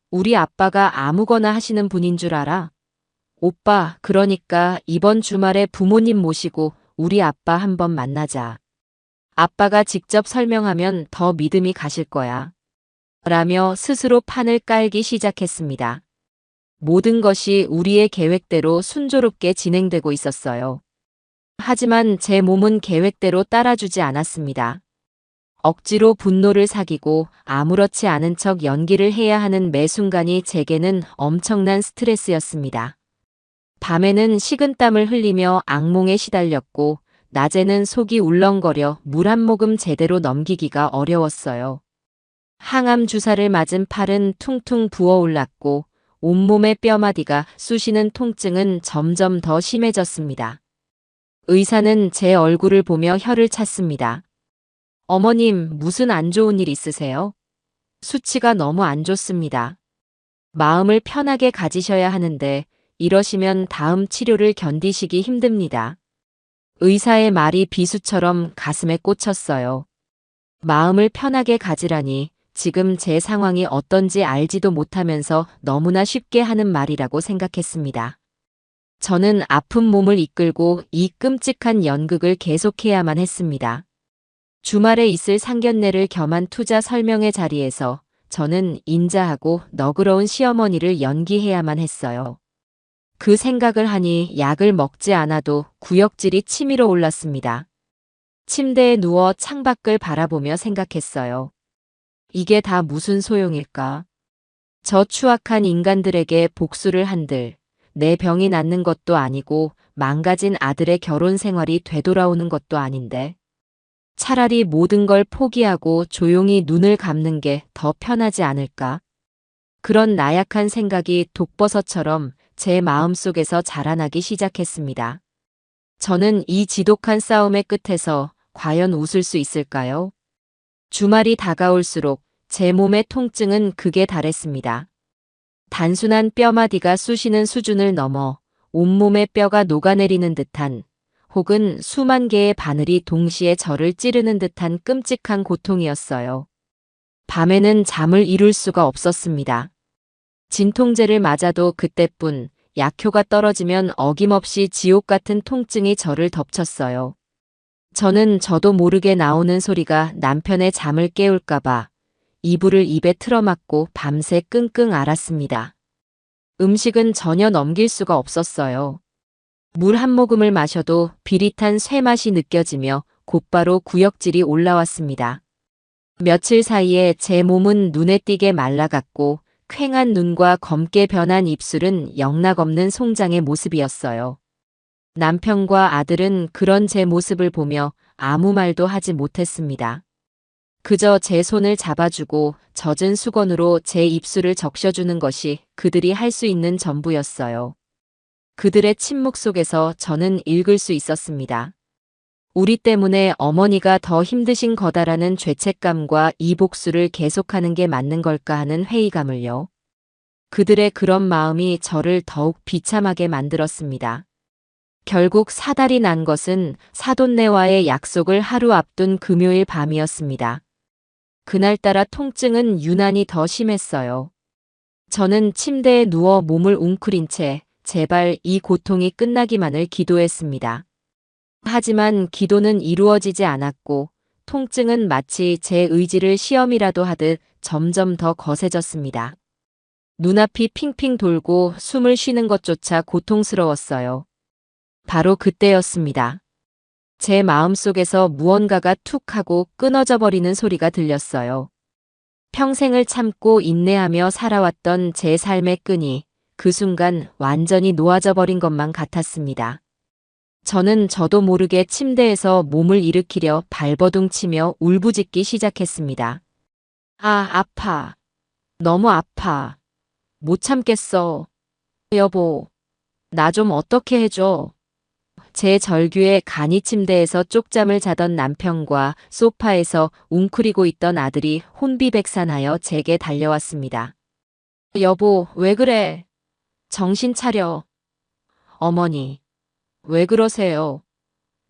우리 아빠가 아무거나 하시는 분인 줄 알아? 오빠, 그러니까 이번 주말에 부모님 모시고 우리 아빠 한번 만나자. 아빠가 직접 설명하면 더 믿음이 가실 거야. 라며 스스로 판을 깔기 시작했습니다. 모든 것이 우리의 계획대로 순조롭게 진행되고 있었어요. 하지만 제 몸은 계획대로 따라주지 않았습니다. 억지로 분노를 사귀고 아무렇지 않은 척 연기를 해야 하는 매 순간이 제게는 엄청난 스트레스였습니다. 밤에는 식은땀을 흘리며 악몽에 시달렸고, 낮에는 속이 울렁거려 물 한 모금 제대로 넘기기가 어려웠어요. 항암 주사를 맞은 팔은 퉁퉁 부어올랐고, 온몸의 뼈마디가 쑤시는 통증은 점점 더 심해졌습니다. 의사는 제 얼굴을 보며 혀를 찼습니다. 어머님, 무슨 안 좋은 일 있으세요? 수치가 너무 안 좋습니다. 마음을 편하게 가지셔야 하는데 이러시면 다음 치료를 견디시기 힘듭니다. 의사의 말이 비수처럼 가슴에 꽂혔어요. 마음을 편하게 가지라니 지금 제 상황이 어떤지 알지도 못하면서 너무나 쉽게 하는 말이라고 생각했습니다. 저는 아픈 몸을 이끌고 이 끔찍한 연극을 계속해야만 했습니다. 주말에 있을 상견례를 겸한 투자 설명회 자리에서 저는 인자하고 너그러운 시어머니를 연기해야만 했어요. 그 생각을 하니 약을 먹지 않아도 구역질이 치밀어 올랐습니다. 침대에 누워 창밖을 바라보며 생각했어요. 이게 다 무슨 소용일까? 저 추악한 인간들에게 복수를 한들 내 병이 낫는 것도 아니고 망가진 아들의 결혼 생활이 되돌아오는 것도 아닌데. 차라리 모든 걸 포기하고 조용히 눈을 감는 게 더 편하지 않을까? 그런 나약한 생각이 독버섯처럼 제 마음속에서 자라나기 시작했습니다. 저는 이 지독한 싸움의 끝에서 과연 웃을 수 있을까요? 주말이 다가올수록 제 몸의 통증은 극에 달했습니다. 단순한 뼈마디가 쑤시는 수준을 넘어 온몸의 뼈가 녹아내리는 듯한 혹은 수만 개의 바늘이 동시에 저를 찌르는 듯한 끔찍한 고통이었어요. 밤에는 잠을 이룰 수가 없었습니다. 진통제를 맞아도 그때뿐 약효가 떨어지면 어김없이 지옥 같은 통증이 저를 덮쳤어요. 저는 저도 모르게 나오는 소리가 남편의 잠을 깨울까봐 이불을 입에 틀어막고 밤새 끙끙 앓았습니다. 음식은 전혀 넘길 수가 없었어요. 물 한 모금을 마셔도 비릿한 쇠맛이 느껴지며 곧바로 구역질이 올라왔습니다. 며칠 사이에 제 몸은 눈에 띄게 말라갔고 퀭한 눈과 검게 변한 입술은 영락없는 송장의 모습이었어요. 남편과 아들은 그런 제 모습을 보며 아무 말도 하지 못했습니다. 그저 제 손을 잡아주고 젖은 수건으로 제 입술을 적셔주는 것이 그들이 할 수 있는 전부였어요. 그들의 침묵 속에서 저는 읽을 수 있었습니다. 우리 때문에 어머니가 더 힘드신 거다라는 죄책감과 이 복수를 계속하는 게 맞는 걸까 하는 회의감을요. 그들의 그런 마음이 저를 더욱 비참하게 만들었습니다. 결국 사달이 난 것은 사돈네와의 약속을 하루 앞둔 금요일 밤이었습니다. 그날따라 통증은 유난히 더 심했어요. 저는 침대에 누워 몸을 웅크린 채 제발 이 고통이 끝나기만을 기도했습니다. 하지만 기도는 이루어지지 않았고 통증은 마치 제 의지를 시험이라도 하듯 점점 더 거세졌습니다. 눈앞이 핑핑 돌고 숨을 쉬는 것조차 고통스러웠어요. 바로 그때였습니다. 제 마음속에서 무언가가 툭 하고 끊어져 버리는 소리가 들렸어요. 평생을 참고 인내하며 살아왔던 제 삶의 끈이 그 순간 완전히 놓아져 버린 것만 같았습니다. 저는 저도 모르게 침대에서 몸을 일으키려 발버둥치며 울부짖기 시작했습니다. 아, 아파. 너무 아파. 못 참겠어. 여보, 나 좀 어떻게 해줘. 제 절규에 간이 침대에서 쪽잠을 자던 남편과 소파에서 웅크리고 있던 아들이 혼비백산하여 제게 달려왔습니다. 여보, 왜 그래? 정신 차려. 어머니, 왜 그러세요?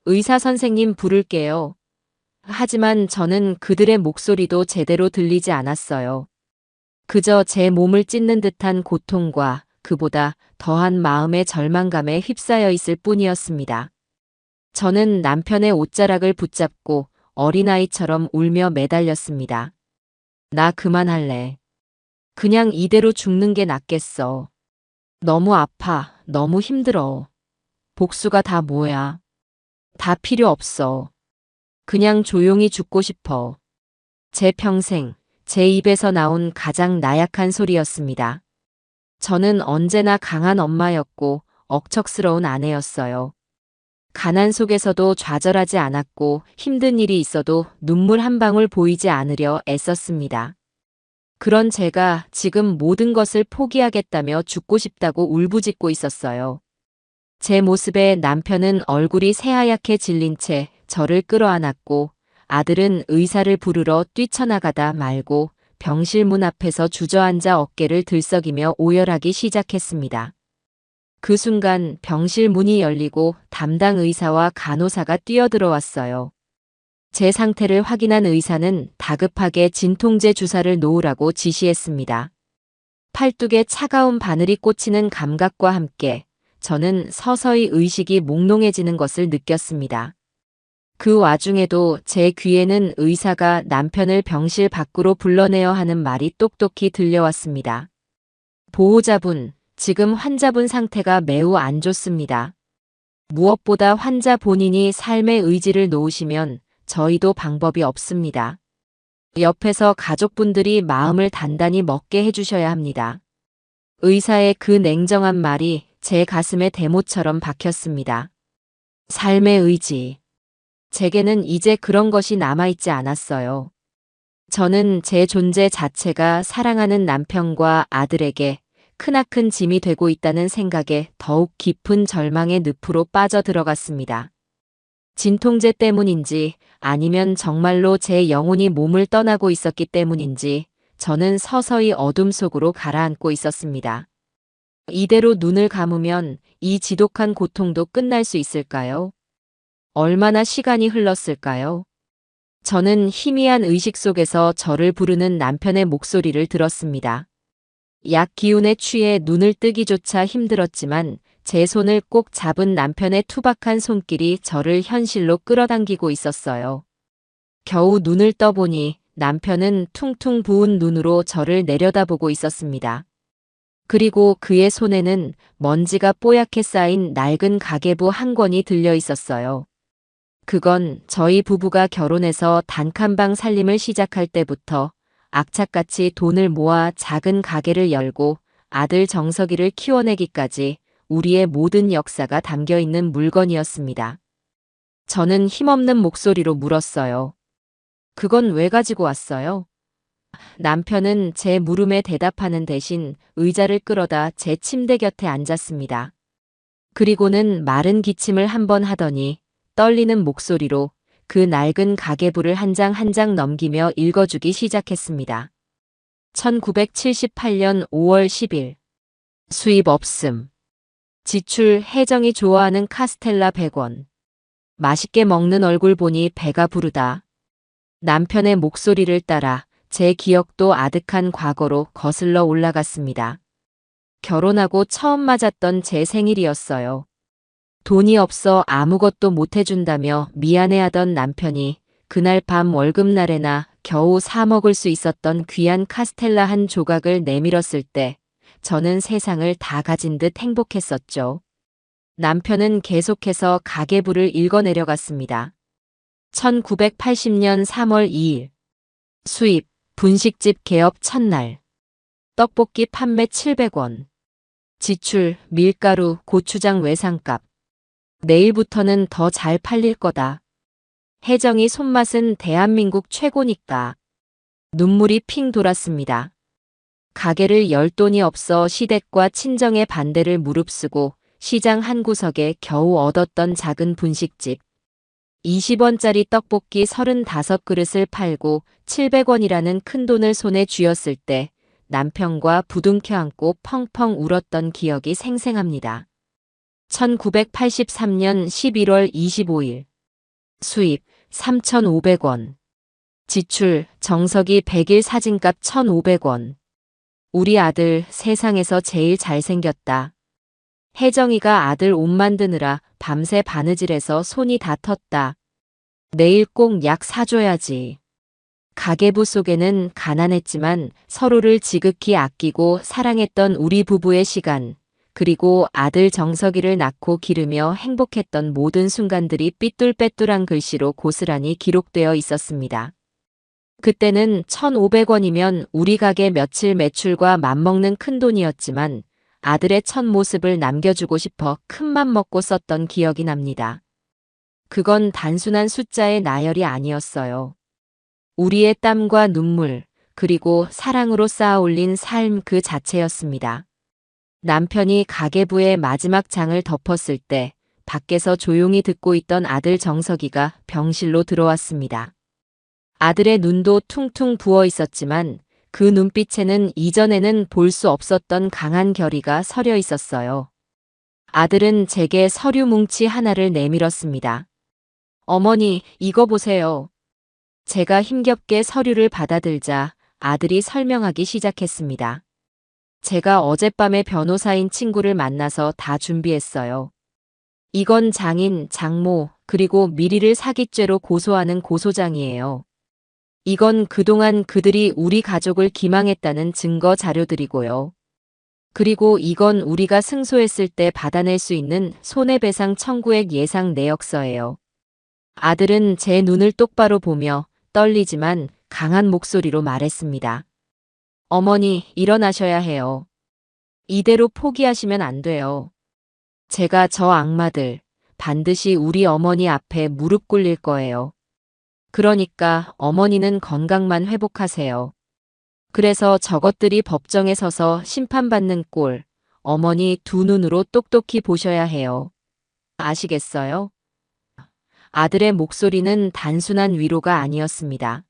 의사 선생님 부를게요. 하지만 저는 그들의 목소리도 제대로 들리지 않았어요. 그저 제 몸을 찢는 듯한 고통과 그보다 더한 마음의 절망감에 휩싸여 있을 뿐이었습니다. 저는 남편의 옷자락을 붙잡고 어린아이처럼 울며 매달렸습니다. 나 그만할래. 그냥 이대로 죽는 게 낫겠어. 너무 아파. 너무 힘들어. 복수가 다 뭐야. 다 필요 없어. 그냥 조용히 죽고 싶어. 제 평생, 제 입에서 나온 가장 나약한 소리였습니다. 저는 언제나 강한 엄마였고 억척스러운 아내였어요. 가난 속에서도 좌절하지 않았고 힘든 일이 있어도 눈물 한 방울 보이지 않으려 애썼습니다. 그런 제가 지금 모든 것을 포기하겠다며 죽고 싶다고 울부짖고 있었어요. 제 모습에 남편은 얼굴이 새하얗게 질린 채 저를 끌어안았고 아들은 의사를 부르러 뛰쳐나가다 말고 병실 문 앞에서 주저앉아 어깨를 들썩이며 오열하기 시작했습니다. 그 순간 병실 문이 열리고 담당 의사와 간호사가 뛰어들어왔어요. 제 상태를 확인한 의사는 다급하게 진통제 주사를 놓으라고 지시했습니다. 팔뚝에 차가운 바늘이 꽂히는 감각과 함께 저는 서서히 의식이 몽롱해지는 것을 느꼈습니다. 그 와중에도 제 귀에는 의사가 남편을 병실 밖으로 불러내야 하는 말이 똑똑히 들려왔습니다. 보호자분, 지금 환자분 상태가 매우 안 좋습니다. 무엇보다 환자 본인이 삶의 의지를 놓으시면 저희도 방법이 없습니다. 옆에서 가족분들이 마음을 단단히 먹게 해주셔야 합니다. 의사의 그 냉정한 말이 제 가슴에 대못처럼 박혔습니다. 삶의 의지. 제게는 이제 그런 것이 남아있지 않았어요. 저는 제 존재 자체가 사랑하는 남편과 아들에게 크나큰 짐이 되고 있다는 생각에 더욱 깊은 절망의 늪으로 빠져들어갔습니다. 진통제 때문인지 아니면 정말로 제 영혼이 몸을 떠나고 있었기 때문인지 저는 서서히 어둠 속으로 가라앉고 있었습니다. 이대로 눈을 감으면 이 지독한 고통도 끝날 수 있을까요? 얼마나 시간이 흘렀을까요? 저는 희미한 의식 속에서 저를 부르는 남편의 목소리를 들었습니다. 약 기운에 취해 눈을 뜨기조차 힘들었지만 제 손을 꼭 잡은 남편의 투박한 손길이 저를 현실로 끌어당기고 있었어요. 겨우 눈을 떠보니 남편은 퉁퉁 부은 눈으로 저를 내려다보고 있었습니다. 그리고 그의 손에는 먼지가 뽀얗게 쌓인 낡은 가계부 한 권이 들려 있었어요. 그건 저희 부부가 결혼해서 단칸방 살림을 시작할 때부터 악착같이 돈을 모아 작은 가게를 열고 아들 정석이를 키워내기까지 우리의 모든 역사가 담겨 있는 물건이었습니다. 저는 힘없는 목소리로 물었어요. 그건 왜 가지고 왔어요? 남편은 제 물음에 대답하는 대신 의자를 끌어다 제 침대 곁에 앉았습니다. 그리고는 마른 기침을 한 번 하더니 떨리는 목소리로 그 낡은 가계부를 한 장 한 장 넘기며 읽어주기 시작했습니다. 1978년 5월 10일. 수입 없음. 지출 혜정이 좋아하는 카스텔라 100원. 맛있게 먹는 얼굴 보니 배가 부르다. 남편의 목소리를 따라 제 기억도 아득한 과거로 거슬러 올라갔습니다. 결혼하고 처음 맞았던 제 생일이었어요. 돈이 없어 아무것도 못 해준다며 미안해하던 남편이 그날 밤 월급날에나 겨우 사 먹을 수 있었던 귀한 카스텔라 한 조각을 내밀었을 때 저는 세상을 다 가진 듯 행복했었죠. 남편은 계속해서 가계부를 읽어내려갔습니다. 1980년 3월 2일. 수입, 분식집 개업 첫날. 떡볶이 판매 700원. 지출, 밀가루, 고추장 외상값. 내일부터는 더 잘 팔릴 거다. 혜정이 손맛은 대한민국 최고니까. 눈물이 핑 돌았습니다. 가게를 열 돈이 없어 시댁과 친정의 반대를 무릅쓰고 시장 한 구석에 겨우 얻었던 작은 분식집. 20원짜리 떡볶이 35그릇을 팔고 700원이라는 큰돈을 손에 쥐었을 때 남편과 부둥켜 안고 펑펑 울었던 기억이 생생합니다. 1983년 11월 25일. 수입 3,500원. 지출 정석이 100일 사진값 1,500원. 우리 아들 세상에서 제일 잘생겼다. 혜정이가 아들 옷 만드느라 밤새 바느질해서 손이 다 텄다. 내일 꼭 약 사줘야지. 가계부 속에는 가난했지만 서로를 지극히 아끼고 사랑했던 우리 부부의 시간, 그리고 아들 정석이를 낳고 기르며 행복했던 모든 순간들이 삐뚤빼뚤한 글씨로 고스란히 기록되어 있었습니다. 그때는 1,500원이면 우리 가게 며칠 매출과 맞먹는 큰돈이었지만 아들의 첫 모습을 남겨주고 싶어 큰맘 먹고 썼던 기억이 납니다. 그건 단순한 숫자의 나열이 아니었어요. 우리의 땀과 눈물, 그리고 사랑으로 쌓아 올린 삶 그 자체였습니다. 남편이 가계부의 마지막 장을 덮었을 때 밖에서 조용히 듣고 있던 아들 정석이가 병실로 들어왔습니다. 아들의 눈도 퉁퉁 부어 있었지만 그 눈빛에는 이전에는 볼 수 없었던 강한 결의가 서려 있었어요. 아들은 제게 서류 뭉치 하나를 내밀었습니다. 어머니, 이거 보세요. 제가 힘겹게 서류를 받아들자 아들이 설명하기 시작했습니다. 제가 어젯밤에 변호사인 친구를 만나서 다 준비했어요. 이건 장인, 장모, 그리고 미리를 사기죄로 고소하는 고소장이에요. 이건 그동안 그들이 우리 가족을 기망했다는 증거 자료들이고요. 그리고 이건 우리가 승소했을 때 받아낼 수 있는 손해배상 청구액 예상 내역서예요. 아들은 제 눈을 똑바로 보며 떨리지만 강한 목소리로 말했습니다. 어머니, 일어나셔야 해요. 이대로 포기하시면 안 돼요. 제가 저 악마들 반드시 우리 어머니 앞에 무릎 꿇릴 거예요. 그러니까 어머니는 건강만 회복하세요. 그래서 저것들이 법정에 서서 심판받는 꼴, 어머니 두 눈으로 똑똑히 보셔야 해요. 아시겠어요? 아들의 목소리는 단순한 위로가 아니었습니다.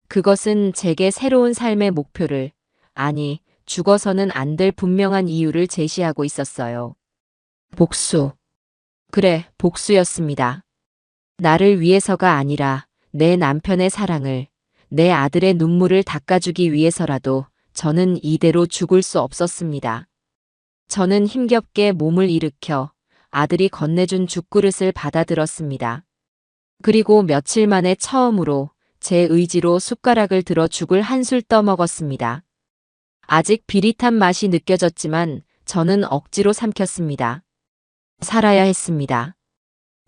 그것은 제게 새로운 삶의 목표를, 아니, 죽어서는 안 될 분명한 이유를 제시하고 있었어요. 복수. 그래, 복수였습니다. 나를 위해서가 아니라 내 남편의 사랑을, 내 아들의 눈물을 닦아주기 위해서라도 저는 이대로 죽을 수 없었습니다. 저는 힘겹게 몸을 일으켜 아들이 건네준 죽그릇을 받아들었습니다. 그리고 며칠 만에 처음으로 제 의지로 숟가락을 들어 죽을 한술 떠먹었습니다. 아직 비릿한 맛이 느껴졌지만 저는 억지로 삼켰습니다. 살아야 했습니다.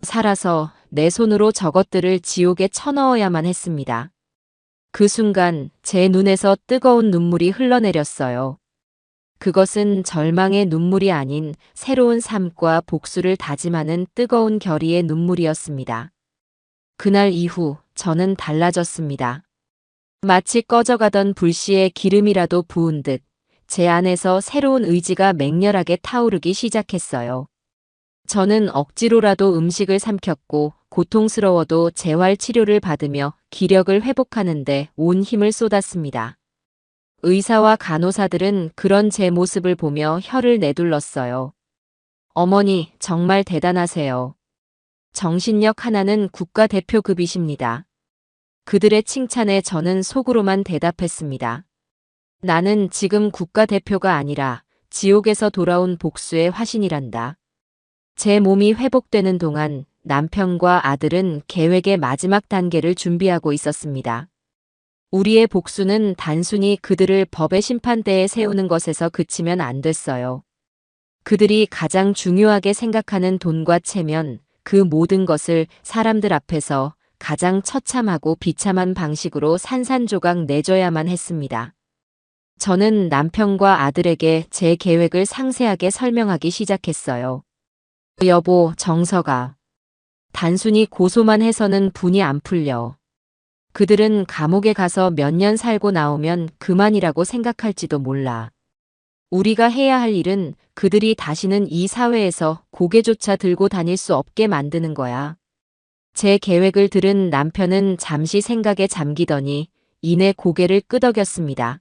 살아서 내 손으로 저것들을 지옥에 쳐넣어야만 했습니다. 그 순간 제 눈에서 뜨거운 눈물이 흘러내렸어요. 그것은 절망의 눈물이 아닌 새로운 삶과 복수를 다짐하는 뜨거운 결의의 눈물이었습니다. 그날 이후 저는 달라졌습니다. 마치 꺼져가던 불씨에 기름이라도 부은 듯 제 안에서 새로운 의지가 맹렬하게 타오르기 시작했어요. 저는 억지로라도 음식을 삼켰고 고통스러워도 재활 치료를 받으며 기력을 회복하는데 온 힘을 쏟았습니다. 의사와 간호사들은 그런 제 모습을 보며 혀를 내둘렀어요. 어머니, 정말 대단하세요. 정신력 하나는 국가대표급이십니다. 그들의 칭찬에 저는 속으로만 대답했습니다. 나는 지금 국가대표가 아니라 지옥에서 돌아온 복수의 화신이란다. 제 몸이 회복되는 동안 남편과 아들은 계획의 마지막 단계를 준비하고 있었습니다. 우리의 복수는 단순히 그들을 법의 심판대에 세우는 것에서 그치면 안 됐어요. 그들이 가장 중요하게 생각하는 돈과 체면, 그 모든 것을 사람들 앞에서 가장 처참하고 비참한 방식으로 산산조각 내줘야만 했습니다. 저는 남편과 아들에게 제 계획을 상세하게 설명하기 시작했어요. 여보, 정석아. 단순히 고소만 해서는 분이 안 풀려. 그들은 감옥에 가서 몇 년 살고 나오면 그만이라고 생각할지도 몰라. 우리가 해야 할 일은 그들이 다시는 이 사회에서 고개조차 들고 다닐 수 없게 만드는 거야. 제 계획을 들은 남편은 잠시 생각에 잠기더니 이내 고개를 끄덕였습니다.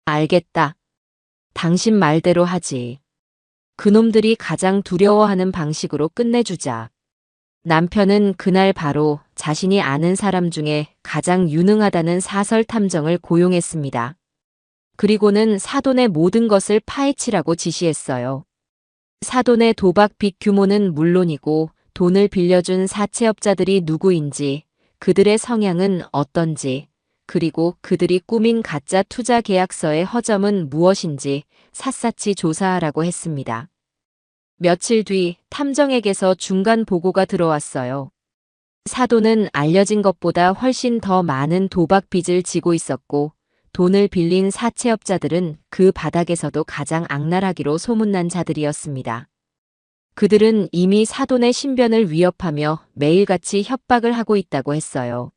알겠다. 당신 말대로 하지. 그놈들이 가장 두려워하는 방식으로 끝내주자. 남편은 그날 바로 자신이 아는 사람 중에 가장 유능하다는 사설 탐정을 고용했습니다. 그리고는 사돈의 모든 것을 파헤치라고 지시했어요. 사돈의 도박 빚 규모는 물론이고 돈을 빌려준 사채업자들이 누구인지, 그들의 성향은 어떤지, 그리고 그들이 꾸민 가짜 투자 계약서의 허점은 무엇인지 샅샅이 조사하라고 했습니다. 며칠 뒤 탐정에게서 중간 보고가 들어왔어요. 사돈은 알려진 것보다 훨씬 더 많은 도박 빚을 지고 있었고, 돈을 빌린 사채업자들은 그 바닥에서도 가장 악랄하기로 소문난 자들이었습니다. 그들은 이미 사돈의 신변을 위협하며 매일같이 협박을 하고 있다고 했어요.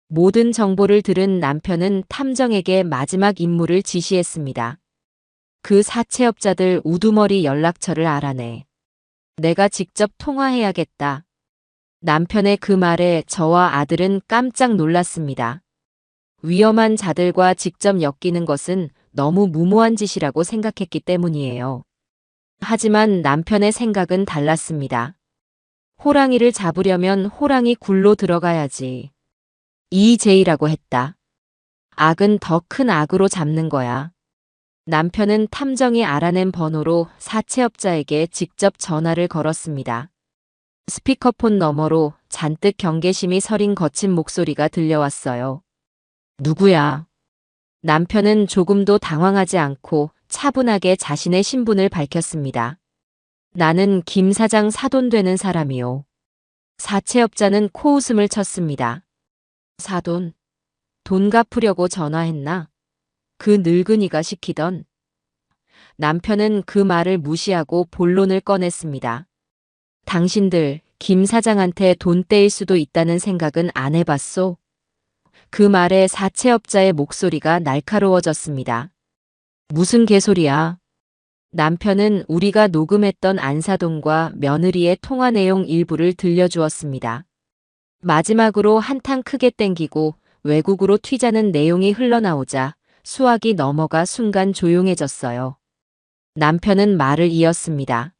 모든 정보를 들은 남편은 탐정에게 마지막 임무를 지시했습니다. 그 사채업자들 우두머리 연락처를 알아내. 내가 직접 통화해야겠다. 남편의 그 말에 저와 아들은 깜짝 놀랐습니다. 위험한 자들과 직접 엮이는 것은 너무 무모한 짓이라고 생각했기 때문이에요. 하지만 남편의 생각은 달랐습니다. 호랑이를 잡으려면 호랑이 굴로 들어가야지. EJ라고 했다. 악은 더 큰 악으로 잡는 거야. 남편은 탐정이 알아낸 번호로 사채업자에게 직접 전화를 걸었습니다. 스피커폰 너머로 잔뜩 경계심이 서린 거친 목소리가 들려왔어요. 누구야? 남편은 조금도 당황하지 않고 차분하게 자신의 신분을 밝혔습니다. 나는 김 사장 사돈 되는 사람이요. 사채업자는 코웃음을 쳤습니다. 사돈, 돈 갚으려고 전화했나? 그 늙은이가 시키던. 남편은 그 말을 무시하고 본론을 꺼냈습니다. 당신들 김 사장한테 돈 떼일 수도 있다는 생각은 안 해봤소? 그 말에 사채업자의 목소리가 날카로워졌습니다. 무슨 개소리야? 남편은 우리가 녹음했던 안사돈과 며느리의 통화 내용 일부를 들려주었습니다. 마지막으로 한탕 크게 땡기고 외국으로 튀자는 내용이 흘러나오자 수화기 넘어가 순간 조용해졌어요. 남편은 말을 이었습니다.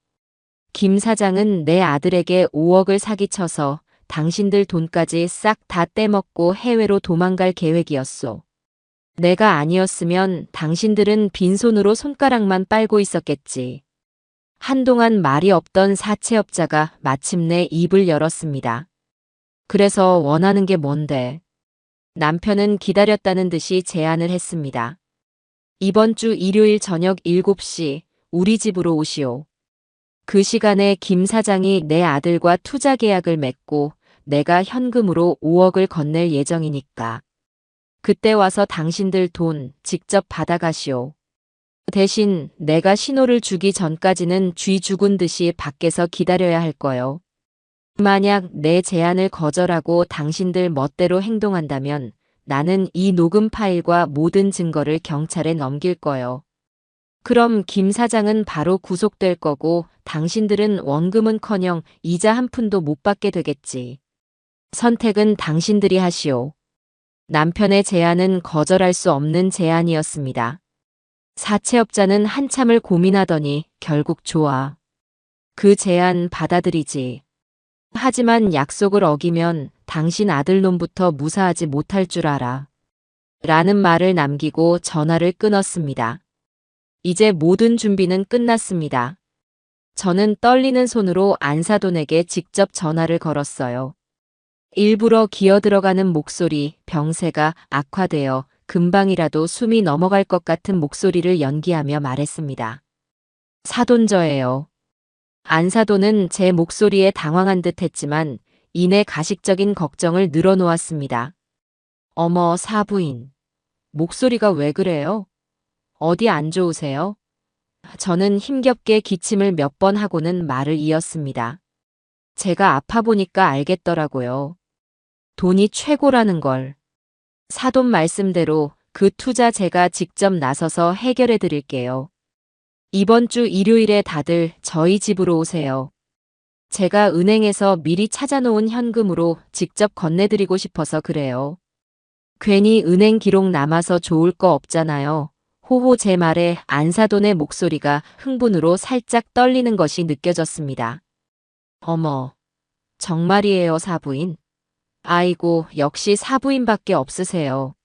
김 사장은 내 아들에게 5억을 사기쳐서 당신들 돈까지 싹 다 떼먹고 해외로 도망갈 계획이었소. 내가 아니었으면 당신들은 빈손으로 손가락만 빨고 있었겠지. 한동안 말이 없던 사채업자가 마침내 입을 열었습니다. 그래서 원하는 게 뭔데? 남편은 기다렸다는 듯이 제안을 했습니다. 이번 주 일요일 저녁 7시 우리 집으로 오시오. 그 시간에 김 사장이 내 아들과 투자 계약을 맺고 내가 현금으로 5억을 건넬 예정이니까. 그때 와서 당신들 돈 직접 받아가시오. 대신 내가 신호를 주기 전까지는 쥐 죽은 듯이 밖에서 기다려야 할 거요. 만약 내 제안을 거절하고 당신들 멋대로 행동한다면 나는 이 녹음 파일과 모든 증거를 경찰에 넘길 거요. 그럼 김 사장은 바로 구속될 거고 당신들은 원금은커녕 이자 한 푼도 못 받게 되겠지. 선택은 당신들이 하시오. 남편의 제안은 거절할 수 없는 제안이었습니다. 사채업자는 한참을 고민하더니 결국 좋아. 그 제안 받아들이지. 하지만 약속을 어기면 당신 아들놈부터 무사하지 못할 줄 알아. 라는 말을 남기고 전화를 끊었습니다. 이제 모든 준비는 끝났습니다. 저는 떨리는 손으로 안사돈에게 직접 전화를 걸었어요. 일부러 기어들어가는 목소리, 병세가 악화되어 금방이라도 숨이 넘어갈 것 같은 목소리를 연기하며 말했습니다. 사돈 저예요. 안사돈은 제 목소리에 당황한 듯 했지만 이내 가식적인 걱정을 늘어놓았습니다. 어머 사부인. 목소리가 왜 그래요? 어디 안 좋으세요? 저는 힘겹게 기침을 몇 번 하고는 말을 이었습니다. 제가 아파 보니까 알겠더라고요. 돈이 최고라는 걸. 사돈 말씀대로 그 투자 제가 직접 나서서 해결해 드릴게요. 이번 주 일요일에 다들 저희 집으로 오세요. 제가 은행에서 미리 찾아놓은 현금으로 직접 건네드리고 싶어서 그래요. 괜히 은행 기록 남아서 좋을 거 없잖아요. 호호 제 말에 안사돈의 목소리가 흥분으로 살짝 떨리는 것이 느껴졌습니다. 어머, 정말이에요, 사부인? 아이고, 역시 사부인밖에 없으세요.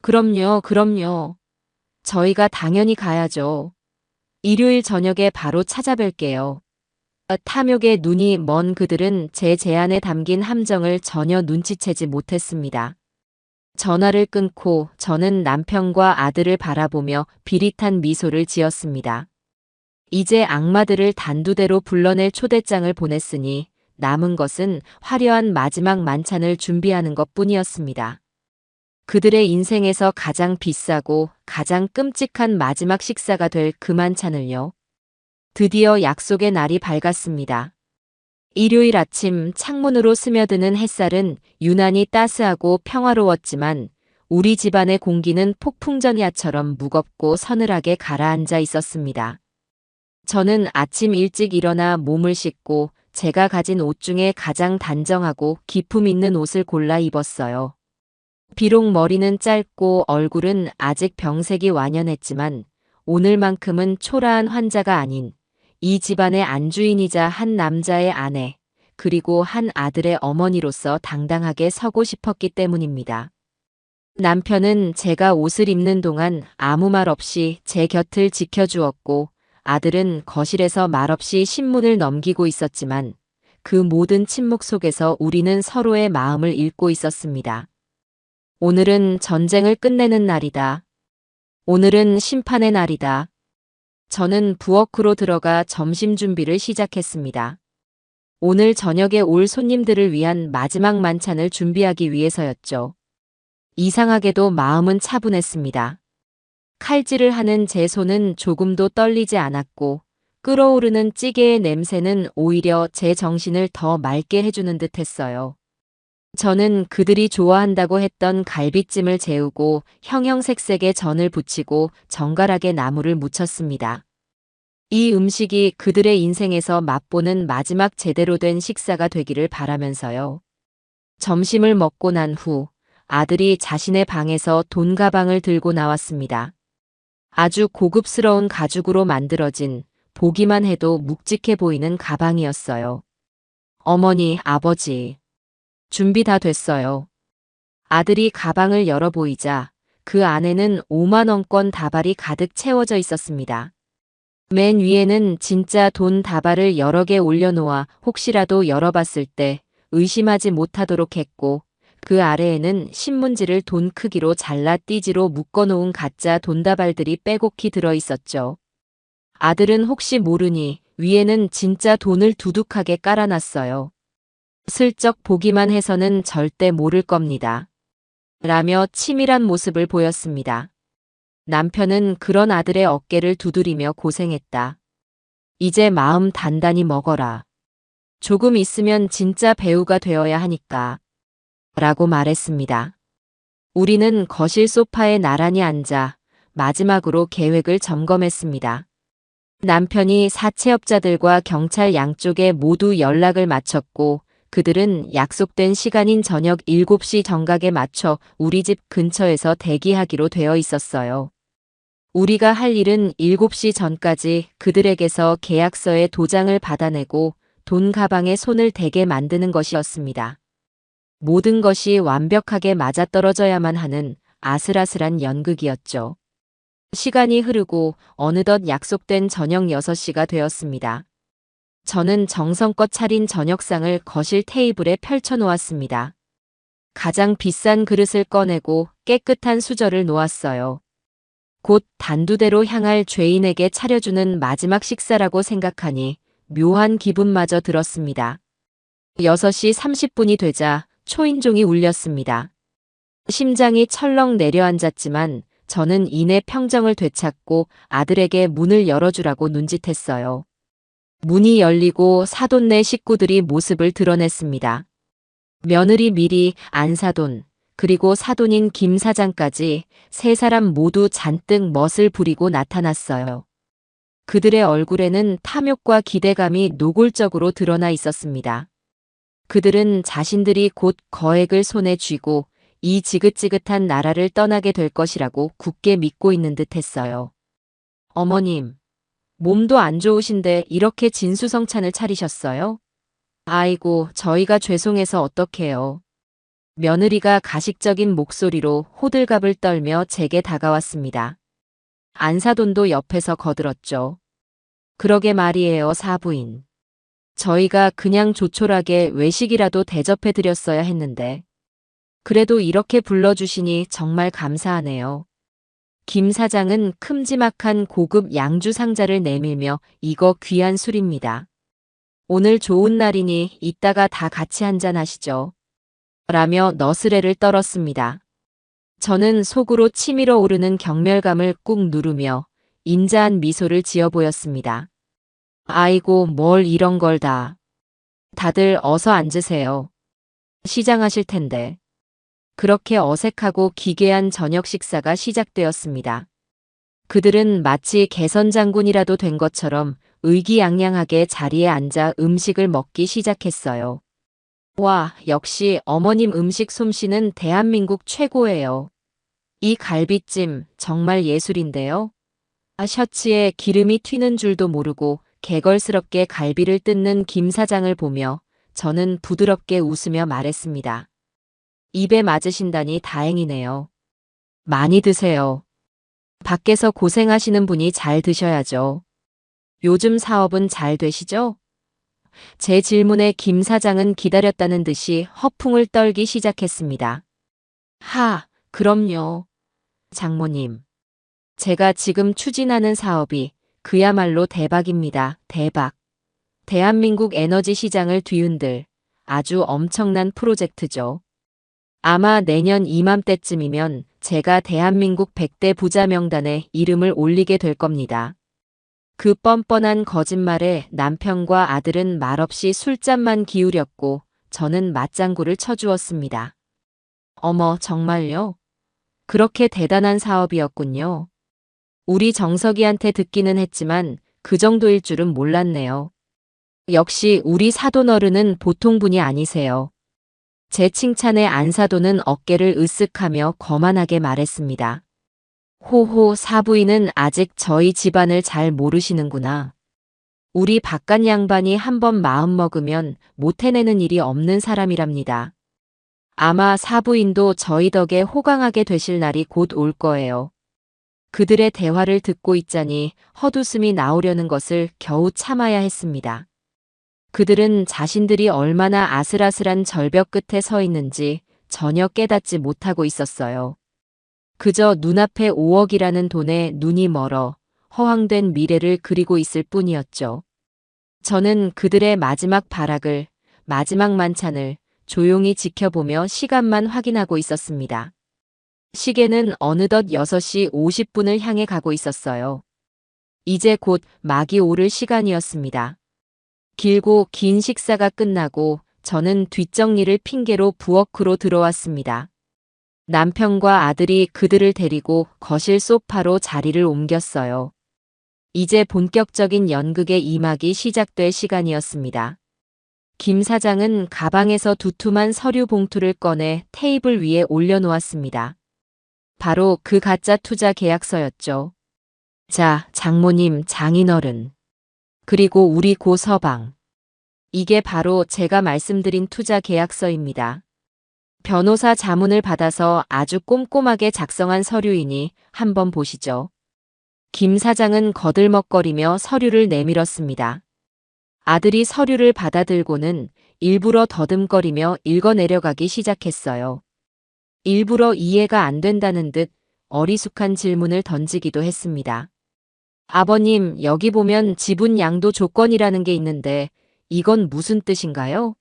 그럼요, 그럼요. 저희가 당연히 가야죠. 일요일 저녁에 바로 찾아뵐게요. 탐욕에 눈이 먼 그들은 제 제안에 담긴 함정을 전혀 눈치채지 못했습니다. 전화를 끊고 저는 남편과 아들을 바라보며 비릿한 미소를 지었습니다. 이제 악마들을 단두대로 불러낼 초대장을 보냈으니 남은 것은 화려한 마지막 만찬을 준비하는 것뿐이었습니다. 그들의 인생에서 가장 비싸고 가장 끔찍한 마지막 식사가 될 그 만찬을요. 드디어 약속의 날이 밝았습니다. 일요일 아침 창문으로 스며드는 햇살은 유난히 따스하고 평화로웠지만 우리 집안의 공기는 폭풍전야처럼 무겁고 서늘하게 가라앉아 있었습니다. 저는 아침 일찍 일어나 몸을 씻고 제가 가진 옷 중에 가장 단정하고 기품 있는 옷을 골라 입었어요. 비록 머리는 짧고 얼굴은 아직 병색이 완연했지만 오늘만큼은 초라한 환자가 아닌 이 집안의 안주인이자 한 남자의 아내, 그리고 한 아들의 어머니로서 당당하게 서고 싶었기 때문입니다. 남편은 제가 옷을 입는 동안 아무 말 없이 제 곁을 지켜주었고 아들은 거실에서 말없이 신문을 넘기고 있었지만 그 모든 침묵 속에서 우리는 서로의 마음을 읽고 있었습니다. 오늘은 전쟁을 끝내는 날이다. 오늘은 심판의 날이다. 저는 부엌으로 들어가 점심 준비를 시작했습니다. 오늘 저녁에 올 손님들을 위한 마지막 만찬을 준비하기 위해서였죠. 이상하게도 마음은 차분했습니다. 칼질을 하는 제 손은 조금도 떨리지 않았고 끓어오르는 찌개의 냄새는 오히려 제 정신을 더 맑게 해주는 듯 했어요. 저는 그들이 좋아한다고 했던 갈비찜을 재우고 형형색색의 전을 부치고 정갈하게 나물을 무쳤습니다. 이 음식이 그들의 인생에서 맛보는 마지막 제대로 된 식사가 되기를 바라면서요. 점심을 먹고 난 후 아들이 자신의 방에서 돈 가방을 들고 나왔습니다. 아주 고급스러운 가죽으로 만들어진 보기만 해도 묵직해 보이는 가방이었어요. 어머니, 아버지. 준비 다 됐어요. 아들이 가방을 열어 보이자 그 안에는 5만 원권 다발이 가득 채워져 있었습니다. 맨 위에는 진짜 돈 다발을 여러 개 올려놓아 혹시라도 열어봤을 때 의심하지 못하도록 했고 그 아래에는 신문지를 돈 크기로 잘라 띠지로 묶어놓은 가짜 돈다발들이 빼곡히 들어있었죠. 아들은 혹시 모르니 위에는 진짜 돈을 두둑하게 깔아놨어요. 슬쩍 보기만 해서는 절대 모를 겁니다. 라며 치밀한 모습을 보였습니다. 남편은 그런 아들의 어깨를 두드리며 고생했다. 이제 마음 단단히 먹어라. 조금 있으면 진짜 배우가 되어야 하니까. 라고 말했습니다. 우리는 거실 소파에 나란히 앉아 마지막으로 계획을 점검했습니다. 남편이 사채업자들과 경찰 양쪽에 모두 연락을 마쳤고 그들은 약속된 시간인 저녁 7시 정각에 맞춰 우리 집 근처에서 대기하기로 되어 있었어요. 우리가 할 일은 7시 전까지 그들에게서 계약서에 도장을 받아내고 돈 가방에 손을 대게 만드는 것이었습니다. 모든 것이 완벽하게 맞아떨어져야만 하는 아슬아슬한 연극이었죠. 시간이 흐르고 어느덧 약속된 저녁 6시가 되었습니다. 저는 정성껏 차린 저녁상을 거실 테이블에 펼쳐놓았습니다. 가장 비싼 그릇을 꺼내고 깨끗한 수저를 놓았어요. 곧 단두대로 향할 죄인에게 차려주는 마지막 식사라고 생각하니 묘한 기분마저 들었습니다. 6시 30분이 되자 초인종이 울렸습니다. 심장이 철렁 내려앉았지만 저는 이내 평정을 되찾고 아들에게 문을 열어주라고 눈짓했어요. 문이 열리고 사돈네 식구들이 모습을 드러냈습니다. 며느리 미리, 안사돈, 그리고 사돈인 김 사장까지 세 사람 모두 잔뜩 멋을 부리고 나타났어요. 그들의 얼굴에는 탐욕과 기대감이 노골적으로 드러나 있었습니다. 그들은 자신들이 곧 거액을 손에 쥐고 이 지긋지긋한 나라를 떠나게 될 것이라고 굳게 믿고 있는 듯 했어요. 어머님, 몸도 안 좋으신데 이렇게 진수성찬을 차리셨어요? 아이고, 저희가 죄송해서 어떡해요. 며느리가 가식적인 목소리로 호들갑을 떨며 제게 다가왔습니다. 안사돈도 옆에서 거들었죠. 그러게 말이에요, 사부인. 저희가 그냥 조촐하게 외식이라도 대접해드렸어야 했는데. 그래도 이렇게 불러주시니 정말 감사하네요. 김 사장은 큼지막한 고급 양주 상자를 내밀며 이거 귀한 술입니다. 오늘 좋은 날이니 이따가 다 같이 한잔 하시죠. 라며 너스레를 떨었습니다. 저는 속으로 치밀어 오르는 경멸감을 꾹 누르며 인자한 미소를 지어 보였습니다. 아이고, 뭘 이런 걸 다. 다들 어서 앉으세요. 시장하실 텐데. 그렇게 어색하고 기괴한 저녁 식사가 시작되었습니다. 그들은 마치 개선장군이라도 된 것처럼 의기양양하게 자리에 앉아 음식을 먹기 시작했어요. 와, 역시 어머님 음식 솜씨는 대한민국 최고예요. 이 갈비찜 정말 예술인데요. 셔츠에 기름이 튀는 줄도 모르고 개걸스럽게 갈비를 뜯는 김 사장을 보며 저는 부드럽게 웃으며 말했습니다. 입에 맞으신다니 다행이네요. 많이 드세요. 밖에서 고생하시는 분이 잘 드셔야죠. 요즘 사업은 잘 되시죠? 제 질문에 김 사장은 기다렸다는 듯이 허풍을 떨기 시작했습니다. 그럼요. 장모님. 제가 지금 추진하는 사업이 그야말로 대박입니다. 대박. 대한민국 에너지 시장을 뒤흔들 아주 엄청난 프로젝트죠. 아마 내년 이맘때쯤이면 제가 대한민국 100대 부자 명단에 이름을 올리게 될 겁니다. 그 뻔뻔한 거짓말에 남편과 아들은 말없이 술잔만 기울였고 저는 맞장구를 쳐주었습니다. 어머, 정말요? 그렇게 대단한 사업이었군요. 우리 정석이한테 듣기는 했지만 그 정도일 줄은 몰랐네요. 역시 우리 사돈어른은 보통 분이 아니세요. 제 칭찬에 안사돈은 어깨를 으쓱하며 거만하게 말했습니다. 호호, 사부인은 아직 저희 집안을 잘 모르시는구나. 우리 바깥 양반이 한번 마음먹으면 못 해내는 일이 없는 사람이랍니다. 아마 사부인도 저희 덕에 호강하게 되실 날이 곧 올 거예요. 그들의 대화를 듣고 있자니 헛웃음이 나오려는 것을 겨우 참아야 했습니다. 그들은 자신들이 얼마나 아슬아슬한 절벽 끝에 서 있는지 전혀 깨닫지 못하고 있었어요. 그저 눈앞에 5억이라는 돈에 눈이 멀어 허황된 미래를 그리고 있을 뿐이었죠. 저는 그들의 마지막 발악을, 마지막 만찬을 조용히 지켜보며 시간만 확인하고 있었습니다. 시계는 어느덧 6시 50분을 향해 가고 있었어요. 이제 곧 막이 오를 시간이었습니다. 길고 긴 식사가 끝나고 저는 뒷정리를 핑계로 부엌으로 들어왔습니다. 남편과 아들이 그들을 데리고 거실 소파로 자리를 옮겼어요. 이제 본격적인 연극의 2막이 시작될 시간이었습니다. 김 사장은 가방에서 두툼한 서류 봉투를 꺼내 테이블 위에 올려놓았습니다. 바로 그 가짜 투자 계약서였죠. 자, 장모님, 장인어른. 그리고 우리 고 서방. 이게 바로 제가 말씀드린 투자 계약서입니다. 변호사 자문을 받아서 아주 꼼꼼하게 작성한 서류이니 한번 보시죠. 김 사장은 거들먹거리며 서류를 내밀었습니다. 아들이 서류를 받아들고는 일부러 더듬거리며 읽어내려가기 시작했어요. 일부러 이해가 안 된다는 듯 어리숙한 질문을 던지기도 했습니다. 아버님, 여기 보면 지분 양도 조건이라는 게 있는데 이건 무슨 뜻인가요?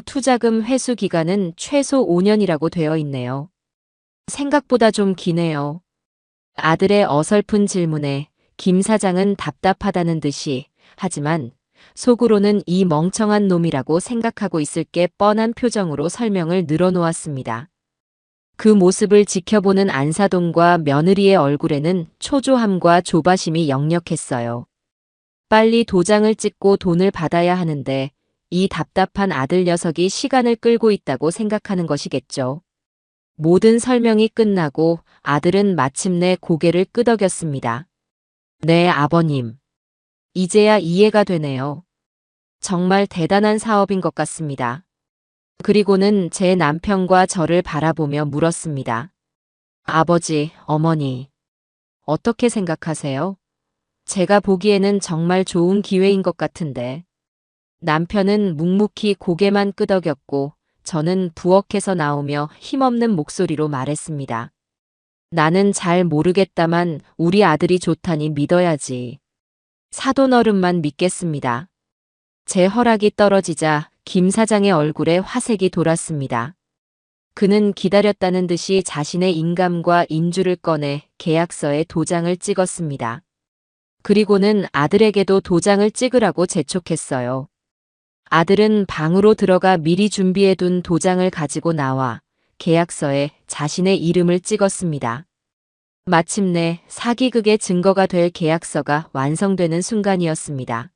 투자금 회수 기간은 최소 5년이라고 되어 있네요. 생각보다 좀 기네요. 아들의 어설픈 질문에 김 사장은 답답하다는 듯이, 하지만 속으로는 이 멍청한 놈이라고 생각하고 있을 게 뻔한 표정으로 설명을 늘어놓았습니다. 그 모습을 지켜보는 안사돈과 며느리의 얼굴에는 초조함과 조바심이 역력했어요. 빨리 도장을 찍고 돈을 받아야 하는데 이 답답한 아들 녀석이 시간을 끌고 있다고 생각하는 것이겠죠. 모든 설명이 끝나고 아들은 마침내 고개를 끄덕였습니다. 네, 아버님. 이제야 이해가 되네요. 정말 대단한 사업인 것 같습니다. 그리고는 제 남편과 저를 바라보며 물었습니다. 아버지, 어머니, 어떻게 생각하세요? 제가 보기에는 정말 좋은 기회인 것 같은데. 남편은 묵묵히 고개만 끄덕였고 저는 부엌에서 나오며 힘없는 목소리로 말했습니다. 나는 잘 모르겠다만 우리 아들이 좋다니 믿어야지. 사돈어른만 믿겠습니다. 제 허락이 떨어지자 김 사장의 얼굴에 화색이 돌았습니다. 그는 기다렸다는 듯이 자신의 인감과 인주를 꺼내 계약서에 도장을 찍었습니다. 그리고는 아들에게도 도장을 찍으라고 재촉했어요. 아들은 방으로 들어가 미리 준비해둔 도장을 가지고 나와 계약서에 자신의 이름을 찍었습니다. 마침내 사기극의 증거가 될 계약서가 완성되는 순간이었습니다.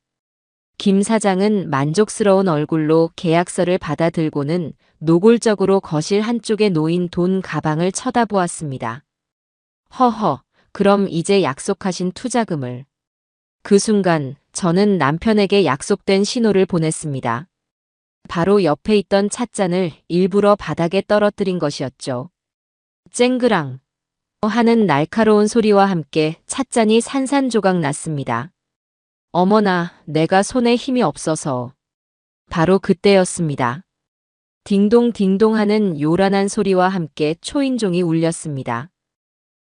김 사장은 만족스러운 얼굴로 계약서를 받아들고는 노골적으로 거실 한쪽에 놓인 돈 가방을 쳐다보았습니다. 허허, 그럼 이제 약속하신 투자금을. 그 순간 저는 남편에게 약속된 신호를 보냈습니다. 바로 옆에 있던 찻잔을 일부러 바닥에 떨어뜨린 것이었죠. 쨍그랑 하는 날카로운 소리와 함께 찻잔이 산산조각 났습니다. 어머나, 내가 손에 힘이 없어서. 바로 그때였습니다. 딩동딩동 하는 요란한 소리와 함께 초인종이 울렸습니다.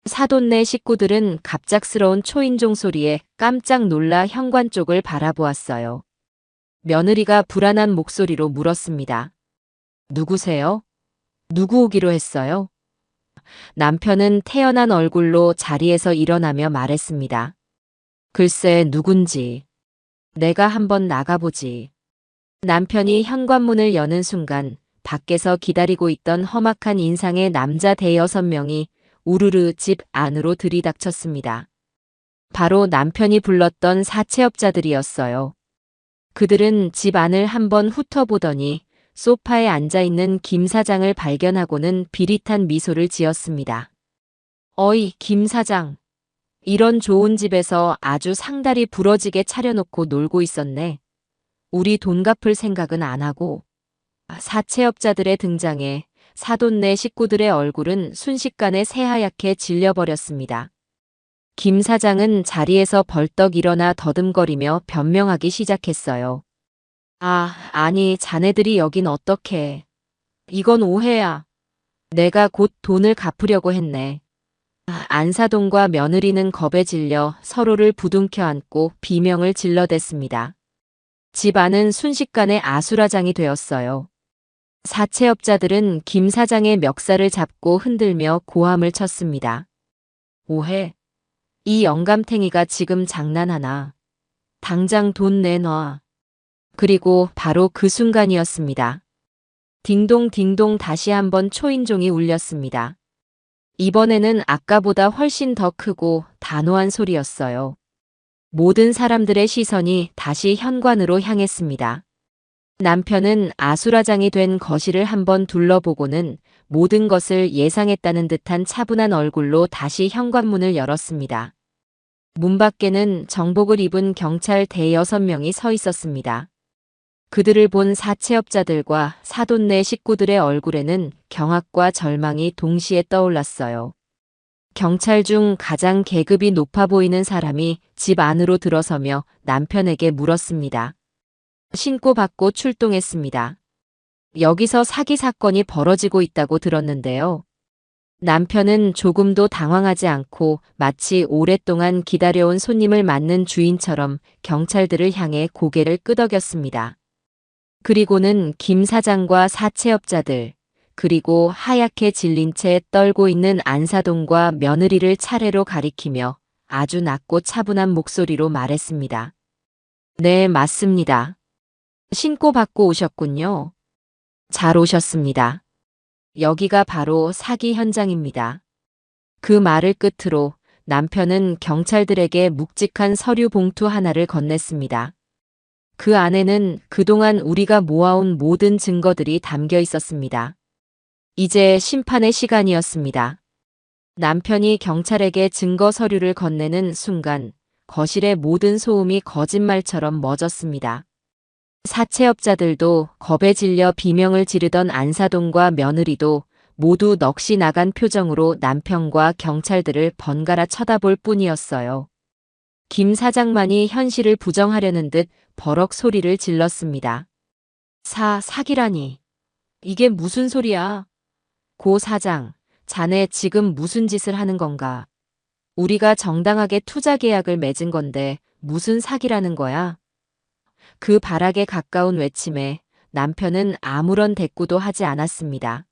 사돈네 식구들은 갑작스러운 초인종 소리에 깜짝 놀라 현관 쪽을 바라보았어요. 며느리가 불안한 목소리로 물었습니다. 누구세요? 누구 오기로 했어요? 남편은 태연한 얼굴로 자리에서 일어나며 말했습니다. 글쎄 누군지. 내가 한번 나가보지. 남편이 현관문을 여는 순간 밖에서 기다리고 있던 험악한 인상의 남자 대여섯 명이 우르르 집 안으로 들이닥쳤습니다. 바로 남편이 불렀던 사채업자들이었어요. 그들은 집 안을 한번 훑어보더니 소파에 앉아있는 김 사장을 발견하고는 비릿한 미소를 지었습니다. 어이, 김 사장. 이런 좋은 집에서 아주 상다리 부러지게 차려놓고 놀고 있었네. 우리 돈 갚을 생각은 안 하고. 사채업자들의 등장에 사돈네 식구들의 얼굴은 순식간에 새하얗게 질려버렸습니다. 김 사장은 자리에서 벌떡 일어나 더듬거리며 변명하기 시작했어요. 아니 자네들이 여긴 어떡해. 이건 오해야. 내가 곧 돈을 갚으려고 했네. 안사돈과 며느리는 겁에 질려 서로를 부둥켜 안고 비명을 질러댔습니다. 집 안은 순식간에 아수라장이 되었어요. 사채업자들은 김 사장의 멱살을 잡고 흔들며 고함을 쳤습니다. 오해? 이 영감탱이가 지금 장난하나? 당장 돈 내놔. 그리고 바로 그 순간이었습니다. 딩동딩동 다시 한번 초인종이 울렸습니다. 이번에는 아까보다 훨씬 더 크고 단호한 소리였어요. 모든 사람들의 시선이 다시 현관으로 향했습니다. 남편은 아수라장이 된 거실을 한번 둘러보고는 모든 것을 예상했다는 듯한 차분한 얼굴로 다시 현관문을 열었습니다. 문 밖에는 정복을 입은 경찰 대여섯 명이 서 있었습니다. 그들을 본 사채업자들과 사돈네 식구들의 얼굴에는 경악과 절망이 동시에 떠올랐어요. 경찰 중 가장 계급이 높아 보이는 사람이 집 안으로 들어서며 남편에게 물었습니다. 신고받고 출동했습니다. 여기서 사기 사건이 벌어지고 있다고 들었는데요. 남편은 조금도 당황하지 않고 마치 오랫동안 기다려온 손님을 맞는 주인처럼 경찰들을 향해 고개를 끄덕였습니다. 그리고는 김 사장과 사채업자들, 그리고 하얗게 질린 채 떨고 있는 안사돈과 며느리를 차례로 가리키며 아주 낮고 차분한 목소리로 말했습니다. 네, 맞습니다. 신고받고 오셨군요. 잘 오셨습니다. 여기가 바로 사기 현장입니다. 그 말을 끝으로 남편은 경찰들에게 묵직한 서류 봉투 하나를 건넸습니다. 그 안에는 그동안 우리가 모아온 모든 증거들이 담겨 있었습니다. 이제 심판의 시간이었습니다. 남편이 경찰에게 증거 서류를 건네는 순간 거실의 모든 소음이 거짓말처럼 멎었습니다. 사채업자들도 겁에 질려 비명을 지르던 안사돈과 며느리도 모두 넋이 나간 표정으로 남편과 경찰들을 번갈아 쳐다볼 뿐이었어요. 김 사장만이 현실을 부정하려는 듯 버럭 소리를 질렀습니다. 사기라니. 이게 무슨 소리야? 고 사장, 자네 지금 무슨 짓을 하는 건가? 우리가 정당하게 투자 계약을 맺은 건데 무슨 사기라는 거야? 그 발악에 가까운 외침에 남편은 아무런 대꾸도 하지 않았습니다.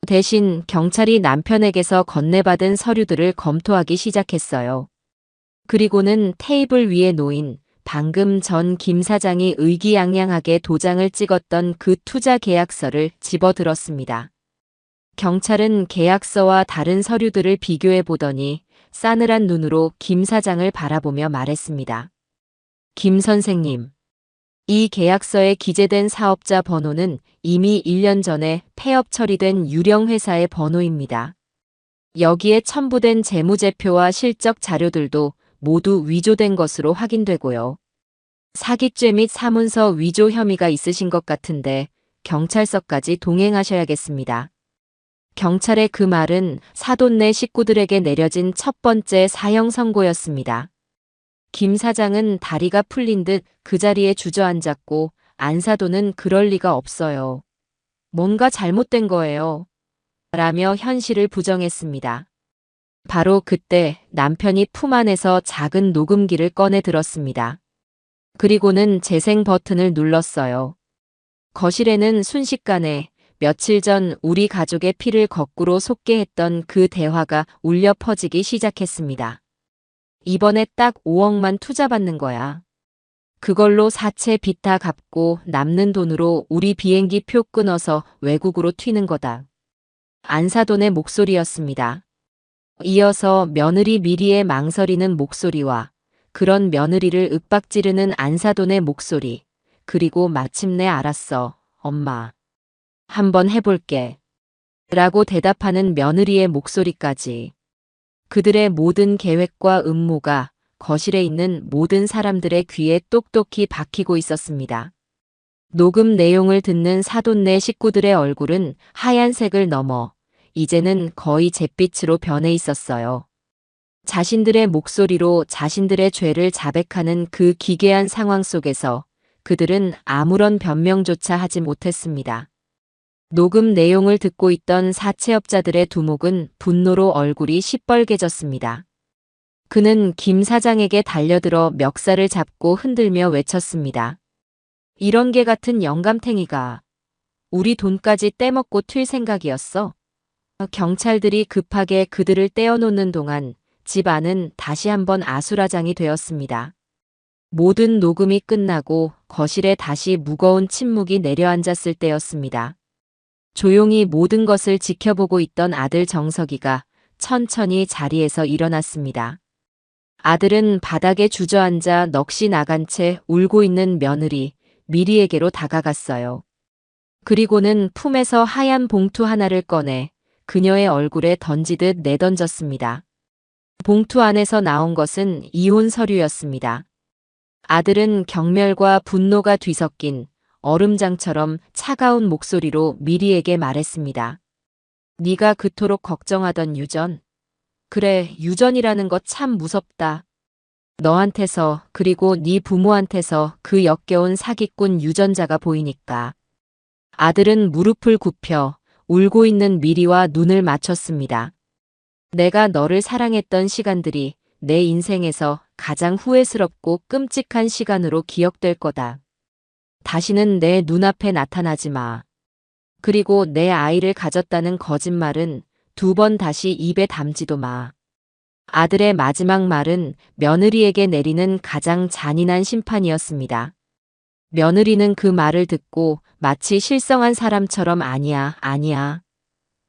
대신 경찰이 남편에게서 건네받은 서류들을 검토하기 시작했어요. 그리고는 테이블 위에 놓인 방금 전 김 사장이 의기양양하게 도장을 찍었던 그 투자 계약서를 집어들었습니다. 경찰은 계약서와 다른 서류들을 비교해 보더니 싸늘한 눈으로 김 사장을 바라보며 말했습니다. 김 선생님, 이 계약서에 기재된 사업자 번호는 이미 1년 전에 폐업 처리된 유령 회사의 번호입니다. 여기에 첨부된 재무제표와 실적 자료들도 모두 위조된 것으로 확인되고요. 사기죄 및 사문서 위조 혐의가 있으신 것 같은데 경찰서까지 동행하셔야겠습니다. 경찰의 그 말은 사돈네 식구들에게 내려진 첫 번째 사형 선고였습니다. 김 사장은 다리가 풀린 듯 그 자리에 주저앉았고 안사돈은 그럴 리가 없어요. 뭔가 잘못된 거예요. 라며 현실을 부정했습니다. 바로 그때 남편이 품 안에서 작은 녹음기를 꺼내 들었습니다. 그리고는 재생 버튼을 눌렀어요. 거실에는 순식간에 며칠 전 우리 가족의 피를 거꾸로 솟게 했던 그 대화가 울려 퍼지기 시작했습니다. 이번에 딱 5억만 투자받는 거야. 그걸로 사채 빚 다 갚고 남는 돈으로 우리 비행기 표 끊어서 외국으로 튀는 거다. 안사돈의 목소리였습니다. 이어서 며느리 미리의 망설이는 목소리와 그런 며느리를 윽박지르는 안사돈의 목소리, 그리고 마침내 알았어, 엄마. 한번 해볼게. 라고 대답하는 며느리의 목소리까지. 그들의 모든 계획과 음모가 거실에 있는 모든 사람들의 귀에 똑똑히 박히고 있었습니다. 녹음 내용을 듣는 사돈네 식구들의 얼굴은 하얀색을 넘어 이제는 거의 잿빛으로 변해 있었어요. 자신들의 목소리로 자신들의 죄를 자백하는 그 기괴한 상황 속에서 그들은 아무런 변명조차 하지 못했습니다. 녹음 내용을 듣고 있던 사채업자들의 두목은 분노로 얼굴이 시뻘개졌습니다. 그는 김 사장에게 달려들어 멱살을 잡고 흔들며 외쳤습니다. 이런 개 같은 영감탱이가 우리 돈까지 떼먹고 튈 생각이었어. 경찰들이 급하게 그들을 떼어놓는 동안 집 안은 다시 한번 아수라장이 되었습니다. 모든 녹음이 끝나고 거실에 다시 무거운 침묵이 내려앉았을 때였습니다. 조용히 모든 것을 지켜보고 있던 아들 정석이가 천천히 자리에서 일어났습니다. 아들은 바닥에 주저앉아 넋이 나간 채 울고 있는 며느리 미리에게로 다가갔어요. 그리고는 품에서 하얀 봉투 하나를 꺼내 그녀의 얼굴에 던지듯 내던졌습니다. 봉투 안에서 나온 것은 이혼 서류였습니다. 아들은 경멸과 분노가 뒤섞인 얼음장처럼 차가운 목소리로 미리에게 말했습니다. 네가 그토록 걱정하던 유전. 그래, 유전이라는 것 참 무섭다. 너한테서 그리고 네 부모한테서 그 역겨운 사기꾼 유전자가 보이니까. 아들은 무릎을 굽혀 울고 있는 미리와 눈을 맞췄습니다. 내가 너를 사랑했던 시간들이 내 인생에서 가장 후회스럽고 끔찍한 시간으로 기억될 거다. 다시는 내 눈앞에 나타나지 마. 그리고 내 아이를 가졌다는 거짓말은 2번 다시 입에 담지도 마. 아들의 마지막 말은 며느리에게 내리는 가장 잔인한 심판이었습니다. 며느리는 그 말을 듣고 마치 실성한 사람처럼 아니야, 아니야.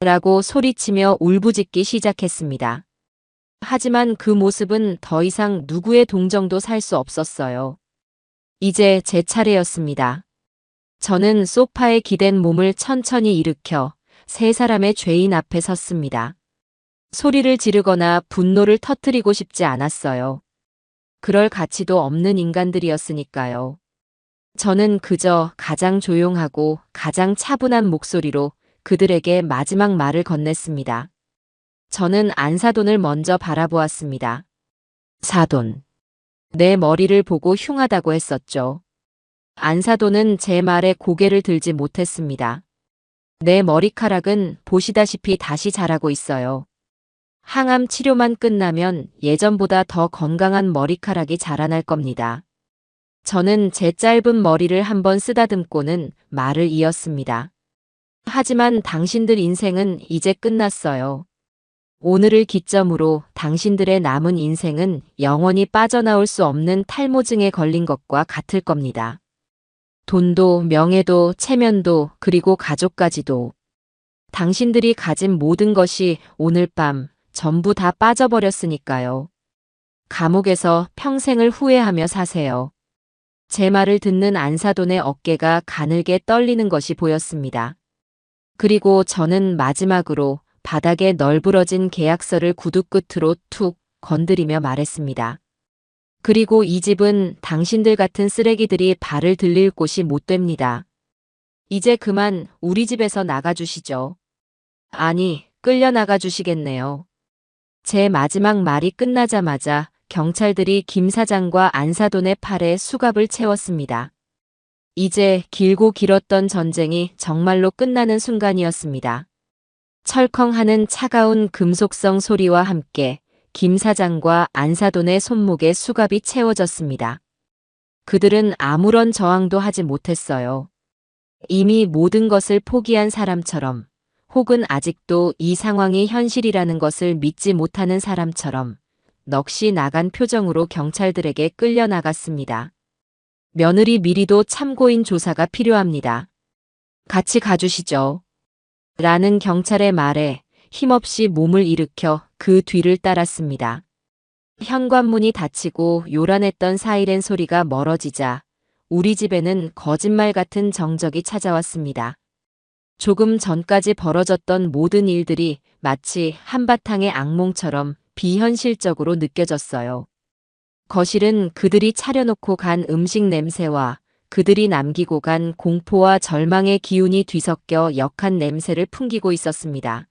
라고 소리치며 울부짖기 시작했습니다. 하지만 그 모습은 더 이상 누구의 동정도 살 수 없었어요. 이제 제 차례였습니다. 저는 소파에 기댄 몸을 천천히 일으켜 세 사람의 죄인 앞에 섰습니다. 소리를 지르거나 분노를 터뜨리고 싶지 않았어요. 그럴 가치도 없는 인간들이었으니까요. 저는 그저 가장 조용하고 가장 차분한 목소리로 그들에게 마지막 말을 건넸습니다. 저는 안사돈을 먼저 바라보았습니다. 사돈. 내 머리를 보고 흉하다고 했었죠. 안사돈은 제 말에 고개를 들지 못했습니다. 내 머리카락은 보시다시피 다시 자라고 있어요. 항암 치료만 끝나면 예전보다 더 건강한 머리카락이 자라날 겁니다. 저는 제 짧은 머리를 한번 쓰다듬고는 말을 이었습니다. 하지만 당신들 인생은 이제 끝났어요. 오늘을 기점으로 당신들의 남은 인생은 영원히 빠져나올 수 없는 탈모증에 걸린 것과 같을 겁니다. 돈도, 명예도, 체면도, 그리고 가족까지도. 당신들이 가진 모든 것이 오늘 밤 전부 다 빠져버렸으니까요. 감옥에서 평생을 후회하며 사세요. 제 말을 듣는 안사돈의 어깨가 가늘게 떨리는 것이 보였습니다. 그리고 저는 마지막으로 바닥에 널브러진 계약서를 구두 끝으로 툭 건드리며 말했습니다. 그리고 이 집은 당신들 같은 쓰레기들이 발을 들릴 곳이 못 됩니다. 이제 그만 우리 집에서 나가주시죠. 아니, 끌려나가 주시겠네요. 제 마지막 말이 끝나자마자 경찰들이 김 사장과 안사돈의 팔에 수갑을 채웠습니다. 이제 길고 길었던 전쟁이 정말로 끝나는 순간이었습니다. 철컹하는 차가운 금속성 소리와 함께 김 사장과 안사돈의 손목에 수갑이 채워졌습니다. 그들은 아무런 저항도 하지 못했어요. 이미 모든 것을 포기한 사람처럼, 혹은 아직도 이 상황이 현실이라는 것을 믿지 못하는 사람처럼 넋이 나간 표정으로 경찰들에게 끌려나갔습니다. 며느리 미리도 참고인 조사가 필요합니다. 같이 가주시죠. 라는 경찰의 말에 힘없이 몸을 일으켜 그 뒤를 따랐습니다. 현관문이 닫히고 요란했던 사이렌 소리가 멀어지자 우리 집에는 거짓말 같은 정적이 찾아왔습니다. 조금 전까지 벌어졌던 모든 일들이 마치 한바탕의 악몽처럼 비현실적으로 느껴졌어요. 거실은 그들이 차려놓고 간 음식 냄새와 그들이 남기고 간 공포와 절망의 기운이 뒤섞여 역한 냄새를 풍기고 있었습니다.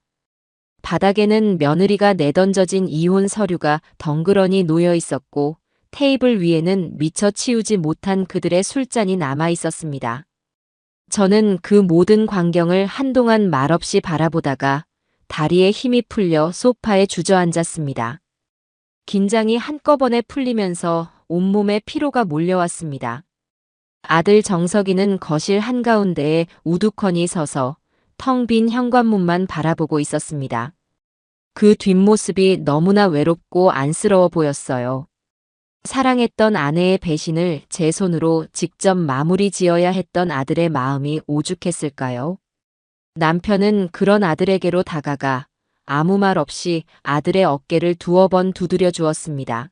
바닥에는 며느리가 내던져진 이혼 서류가 덩그러니 놓여 있었고 테이블 위에는 미처 치우지 못한 그들의 술잔이 남아 있었습니다. 저는 그 모든 광경을 한동안 말없이 바라보다가 다리에 힘이 풀려 소파에 주저앉았습니다. 긴장이 한꺼번에 풀리면서 온몸에 피로가 몰려왔습니다. 아들 정석이는 거실 한가운데에 우두커니 서서 텅 빈 현관문만 바라보고 있었습니다. 그 뒷모습이 너무나 외롭고 안쓰러워 보였어요. 사랑했던 아내의 배신을 제 손으로 직접 마무리 지어야 했던 아들의 마음이 오죽했을까요? 남편은 그런 아들에게로 다가가 아무 말 없이 아들의 어깨를 두어 번 두드려 주었습니다.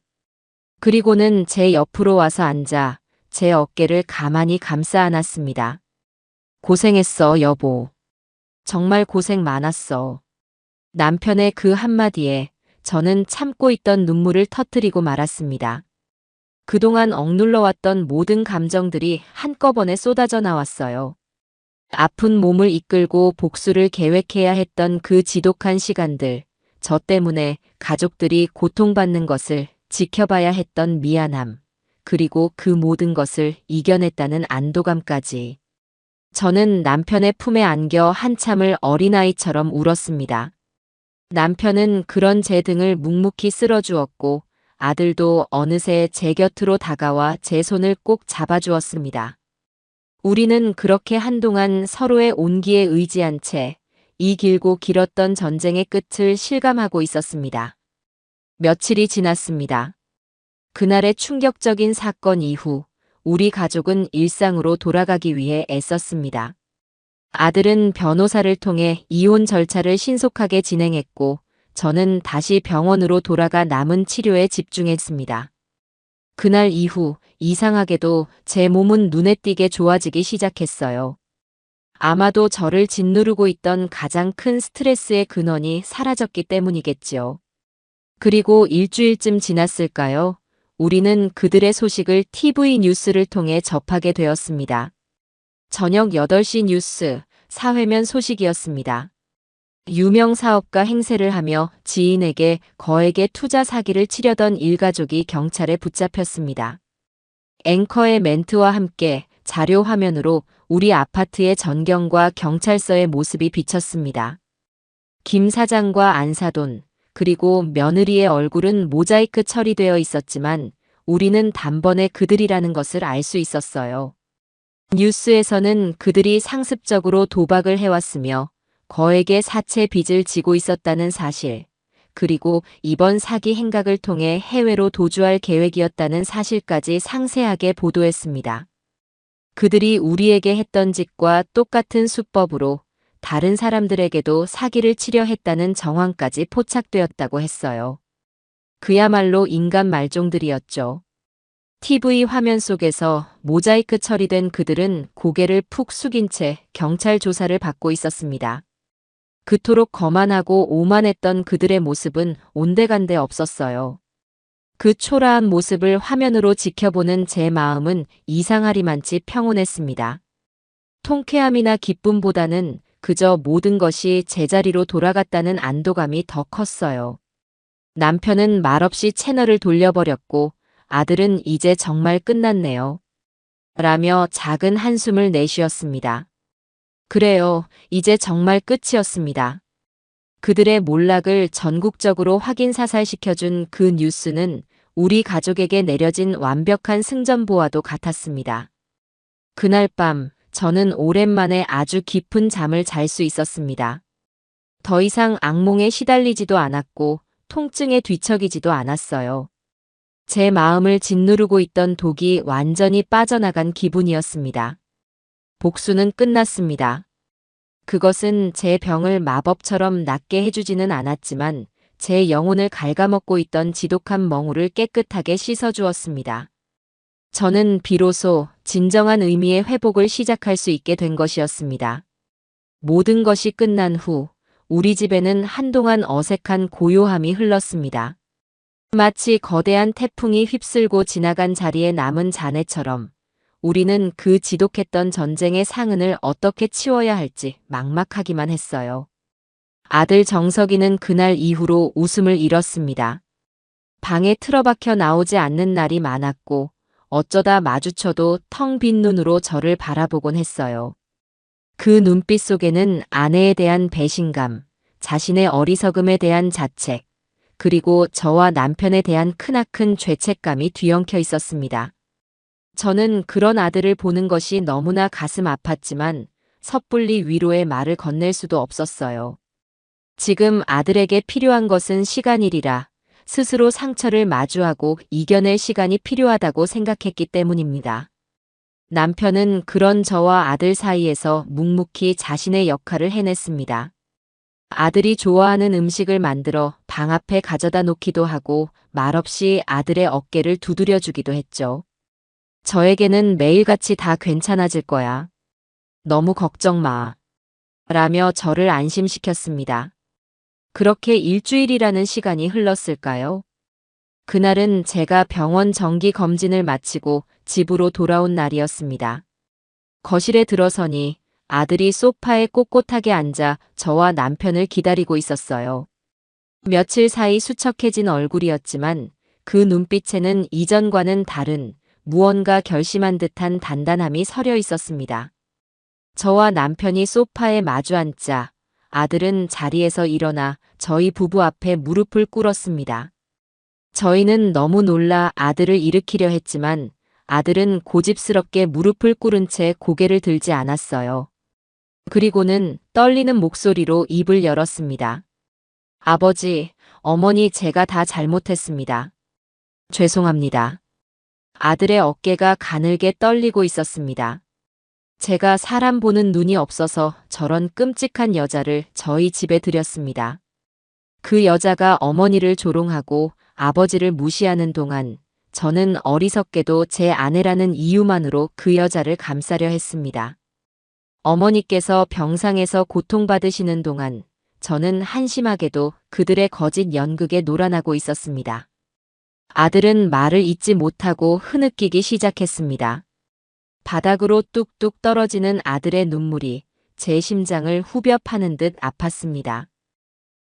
그리고는 제 옆으로 와서 앉아 제 어깨를 가만히 감싸 안았습니다. 고생했어, 여보. 정말 고생 많았어. 남편의 그 한마디에 저는 참고 있던 눈물을 터뜨리고 말았습니다. 그동안 억눌러왔던 모든 감정들이 한꺼번에 쏟아져 나왔어요. 아픈 몸을 이끌고 복수를 계획해야 했던 그 지독한 시간들, 저 때문에 가족들이 고통받는 것을 지켜봐야 했던 미안함, 그리고 그 모든 것을 이겨냈다는 안도감까지. 저는 남편의 품에 안겨 한참을 어린아이처럼 울었습니다. 남편은 그런 제 등을 묵묵히 쓸어주었고 아들도 어느새 제 곁으로 다가와 제 손을 꼭 잡아주었습니다. 우리는 그렇게 한동안 서로의 온기에 의지한 채 이 길고 길었던 전쟁의 끝을 실감하고 있었습니다. 며칠이 지났습니다. 그날의 충격적인 사건 이후 우리 가족은 일상으로 돌아가기 위해 애썼습니다. 아들은 변호사를 통해 이혼 절차를 신속하게 진행했고 저는 다시 병원으로 돌아가 남은 치료에 집중했습니다. 그날 이후 이상하게도 제 몸은 눈에 띄게 좋아지기 시작했어요. 아마도 저를 짓누르고 있던 가장 큰 스트레스의 근원이 사라졌기 때문이겠지요. 그리고 일주일쯤 지났을까요? 우리는 그들의 소식을 TV 뉴스를 통해 접하게 되었습니다. 저녁 8시 뉴스, 사회면 소식이었습니다. 유명 사업가 행세를 하며 지인에게 거액의 투자 사기를 치려던 일가족이 경찰에 붙잡혔습니다. 앵커의 멘트와 함께 자료 화면으로 우리 아파트의 전경과 경찰서의 모습이 비쳤습니다. 김 사장과 안 사돈, 그리고 며느리의 얼굴은 모자이크 처리되어 있었지만 우리는 단번에 그들이라는 것을 알 수 있었어요. 뉴스에서는 그들이 상습적으로 도박을 해왔으며 거액의 사채 빚을 지고 있었다는 사실, 그리고 이번 사기 행각을 통해 해외로 도주할 계획이었다는 사실까지 상세하게 보도했습니다. 그들이 우리에게 했던 짓과 똑같은 수법으로 다른 사람들에게도 사기를 치려 했다는 정황까지 포착되었다고 했어요. 그야말로 인간 말종들이었죠. TV 화면 속에서 모자이크 처리된 그들은 고개를 푹 숙인 채 경찰 조사를 받고 있었습니다. 그토록 거만하고 오만했던 그들의 모습은 온데간데 없었어요. 그 초라한 모습을 화면으로 지켜보는 제 마음은 이상하리만치 평온했습니다. 통쾌함이나 기쁨보다는 그저 모든 것이 제자리로 돌아갔다는 안도감이 더 컸어요. 남편은 말없이 채널을 돌려버렸고 아들은 이제 정말 끝났네요. 라며 작은 한숨을 내쉬었습니다. 그래요, 이제 정말 끝이었습니다. 그들의 몰락을 전국적으로 확인 사살시켜준 그 뉴스는 우리 가족에게 내려진 완벽한 승전보와도 같았습니다. 그날 밤 저는 오랜만에 아주 깊은 잠을 잘 수 있었습니다. 더 이상 악몽에 시달리지도 않았고 통증에 뒤척이지도 않았어요. 제 마음을 짓누르고 있던 독이 완전히 빠져나간 기분이었습니다. 복수는 끝났습니다. 그것은 제 병을 마법처럼 낫게 해주지는 않았지만 제 영혼을 갉아먹고 있던 지독한 멍울을 깨끗하게 씻어주었습니다. 저는 비로소 진정한 의미의 회복을 시작할 수 있게 된 것이었습니다. 모든 것이 끝난 후 우리 집에는 한동안 어색한 고요함이 흘렀습니다. 마치 거대한 태풍이 휩쓸고 지나간 자리에 남은 잔해처럼 우리는 그 지독했던 전쟁의 상흔을 어떻게 치워야 할지 막막하기만 했어요. 아들 정석이는 그날 이후로 웃음을 잃었습니다. 방에 틀어박혀 나오지 않는 날이 많았고 어쩌다 마주쳐도 텅 빈 눈으로 저를 바라보곤 했어요. 그 눈빛 속에는 아내에 대한 배신감, 자신의 어리석음에 대한 자책, 그리고 저와 남편에 대한 크나큰 죄책감이 뒤엉켜 있었습니다. 저는 그런 아들을 보는 것이 너무나 가슴 아팠지만 섣불리 위로의 말을 건넬 수도 없었어요. 지금 아들에게 필요한 것은 시간이리라 스스로 상처를 마주하고 이겨낼 시간이 필요하다고 생각했기 때문입니다. 남편은 그런 저와 아들 사이에서 묵묵히 자신의 역할을 해냈습니다. 아들이 좋아하는 음식을 만들어 방 앞에 가져다 놓기도 하고 말없이 아들의 어깨를 두드려 주기도 했죠. 저에게는 매일같이 다 괜찮아질 거야. 너무 걱정 마. 라며 저를 안심시켰습니다. 그렇게 일주일이라는 시간이 흘렀을까요? 그날은 제가 병원 정기 검진을 마치고 집으로 돌아온 날이었습니다. 거실에 들어서니 아들이 소파에 꼿꼿하게 앉아 저와 남편을 기다리고 있었어요. 며칠 사이 수척해진 얼굴이었지만 그 눈빛에는 이전과는 다른 무언가 결심한 듯한 단단함이 서려 있었습니다. 저와 남편이 소파에 마주 앉자 아들은 자리에서 일어나 저희 부부 앞에 무릎을 꿇었습니다. 저희는 너무 놀라 아들을 일으키려 했지만 아들은 고집스럽게 무릎을 꿇은 채 고개를 들지 않았어요. 그리고는 떨리는 목소리로 입을 열었습니다. 아버지, 어머니 제가 다 잘못했습니다. 죄송합니다. 아들의 어깨가 가늘게 떨리고 있었습니다. 제가 사람 보는 눈이 없어서 저런 끔찍한 여자를 저희 집에 들였습니다. 그 여자가 어머니를 조롱하고 아버지를 무시하는 동안 저는 어리석게도 제 아내라는 이유만으로 그 여자를 감싸려 했습니다. 어머니께서 병상에서 고통받으시는 동안 저는 한심하게도 그들의 거짓 연극에 놀아나고 있었습니다. 아들은 말을 잇지 못하고 흐느끼기 시작했습니다. 바닥으로 뚝뚝 떨어지는 아들의 눈물이 제 심장을 후벼 파는 듯 아팠습니다.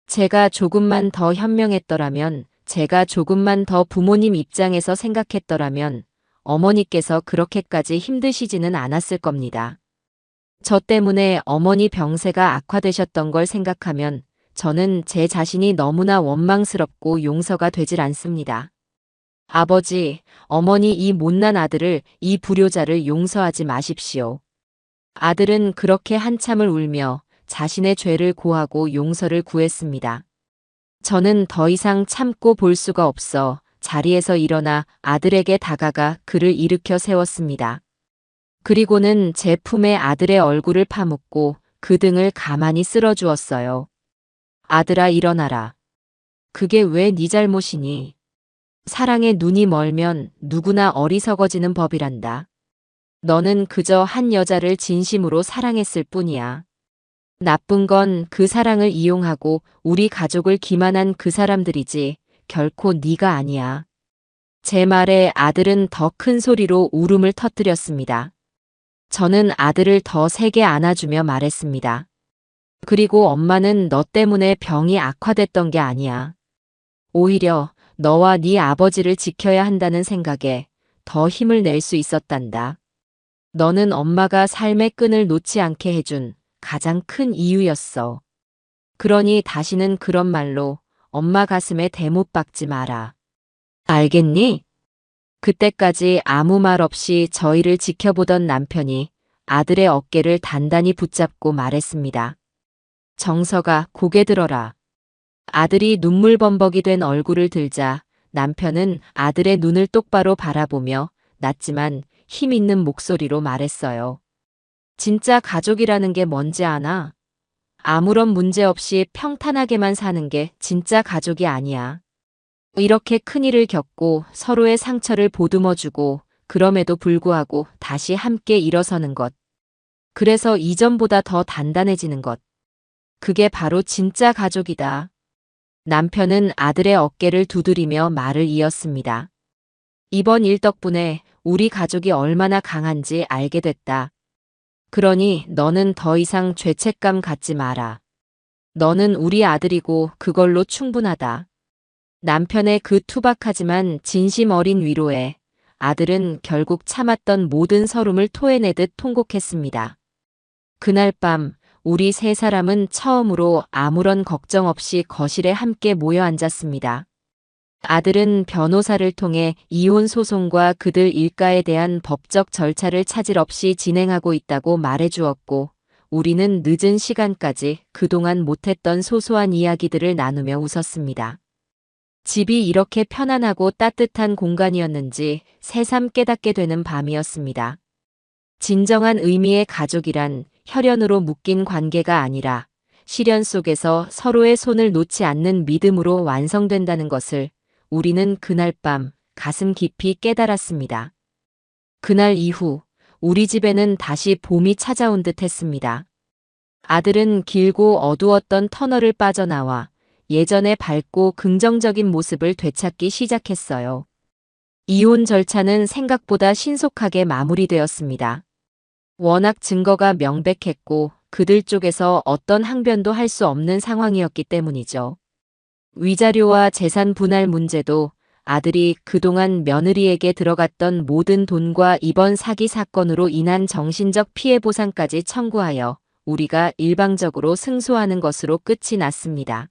제가 조금만 더 현명했더라면, 제가 조금만 더 부모님 입장에서 생각했더라면 어머니께서 그렇게까지 힘드시지는 않았을 겁니다. 저 때문에 어머니 병세가 악화되셨던 걸 생각하면 저는 제 자신이 너무나 원망스럽고 용서가 되질 않습니다. 아버지, 어머니 이 못난 아들을, 이 불효자를 용서하지 마십시오. 아들은 그렇게 한참을 울며 자신의 죄를 고하고 용서를 구했습니다. 저는 더 이상 참고 볼 수가 없어 자리에서 일어나 아들에게 다가가 그를 일으켜 세웠습니다. 그리고는 제 품에 아들의 얼굴을 파묻고 그 등을 가만히 쓸어주었어요. 아들아 일어나라. 그게 왜 네 잘못이니? 사랑에 눈이 멀면 누구나 어리석어지는 법이란다. 너는 그저 한 여자를 진심으로 사랑했을 뿐이야. 나쁜 건 그 사랑을 이용하고 우리 가족을 기만한 그 사람들이지 결코 네가 아니야. 제 말에 아들은 더 큰 소리로 울음을 터뜨렸습니다. 저는 아들을 더 세게 안아주며 말했습니다. 그리고 엄마는 너 때문에 병이 악화됐던 게 아니야. 오히려 너와 네 아버지를 지켜야 한다는 생각에 더 힘을 낼 수 있었단다. 너는 엄마가 삶의 끈을 놓지 않게 해준 가장 큰 이유였어. 그러니 다시는 그런 말로 엄마 가슴에 대못 박지 마라. 알겠니? 그때까지 아무 말 없이 저희를 지켜보던 남편이 아들의 어깨를 단단히 붙잡고 말했습니다. 정서가, 고개 들어라. 아들이 눈물범벅이 된 얼굴을 들자 남편은 아들의 눈을 똑바로 바라보며 낮지만 힘 있는 목소리로 말했어요. 진짜 가족이라는 게 뭔지 아나? 아무런 문제 없이 평탄하게만 사는 게 진짜 가족이 아니야. 이렇게 큰일을 겪고 서로의 상처를 보듬어주고 그럼에도 불구하고 다시 함께 일어서는 것. 그래서 이전보다 더 단단해지는 것. 그게 바로 진짜 가족이다. 남편은 아들의 어깨를 두드리며 말을 이었습니다. 이번 일 덕분에 우리 가족이 얼마나 강한지 알게 됐다. 그러니 너는 더 이상 죄책감 갖지 마라. 너는 우리 아들이고 그걸로 충분하다. 남편의 그 투박하지만 진심 어린 위로에 아들은 결국 참았던 모든 서름을 토해내듯 통곡했습니다. 그날 밤 우리 세 사람은 처음으로 아무런 걱정 없이 거실에 함께 모여 앉았습니다. 아들은 변호사를 통해 이혼 소송과 그들 일가에 대한 법적 절차를 차질 없이 진행하고 있다고 말해주었고, 우리는 늦은 시간까지 그동안 못했던 소소한 이야기들을 나누며 웃었습니다. 집이 이렇게 편안하고 따뜻한 공간이었는지 새삼 깨닫게 되는 밤이었습니다. 진정한 의미의 가족이란 혈연으로 묶인 관계가 아니라 시련 속에서 서로의 손을 놓지 않는 믿음으로 완성된다는 것을 우리는 그날 밤 가슴 깊이 깨달았습니다. 그날 이후 우리 집에는 다시 봄이 찾아온 듯 했습니다. 아들은 길고 어두웠던 터널을 빠져나와 예전의 밝고 긍정적인 모습을 되찾기 시작했어요. 이혼 절차는 생각보다 신속하게 마무리되었습니다. 워낙 증거가 명백했고 그들 쪽에서 어떤 항변도 할 수 없는 상황이었기 때문이죠. 위자료와 재산 분할 문제도 아들이 그동안 며느리에게 들어갔던 모든 돈과 이번 사기 사건으로 인한 정신적 피해 보상까지 청구하여 우리가 일방적으로 승소하는 것으로 끝이 났습니다.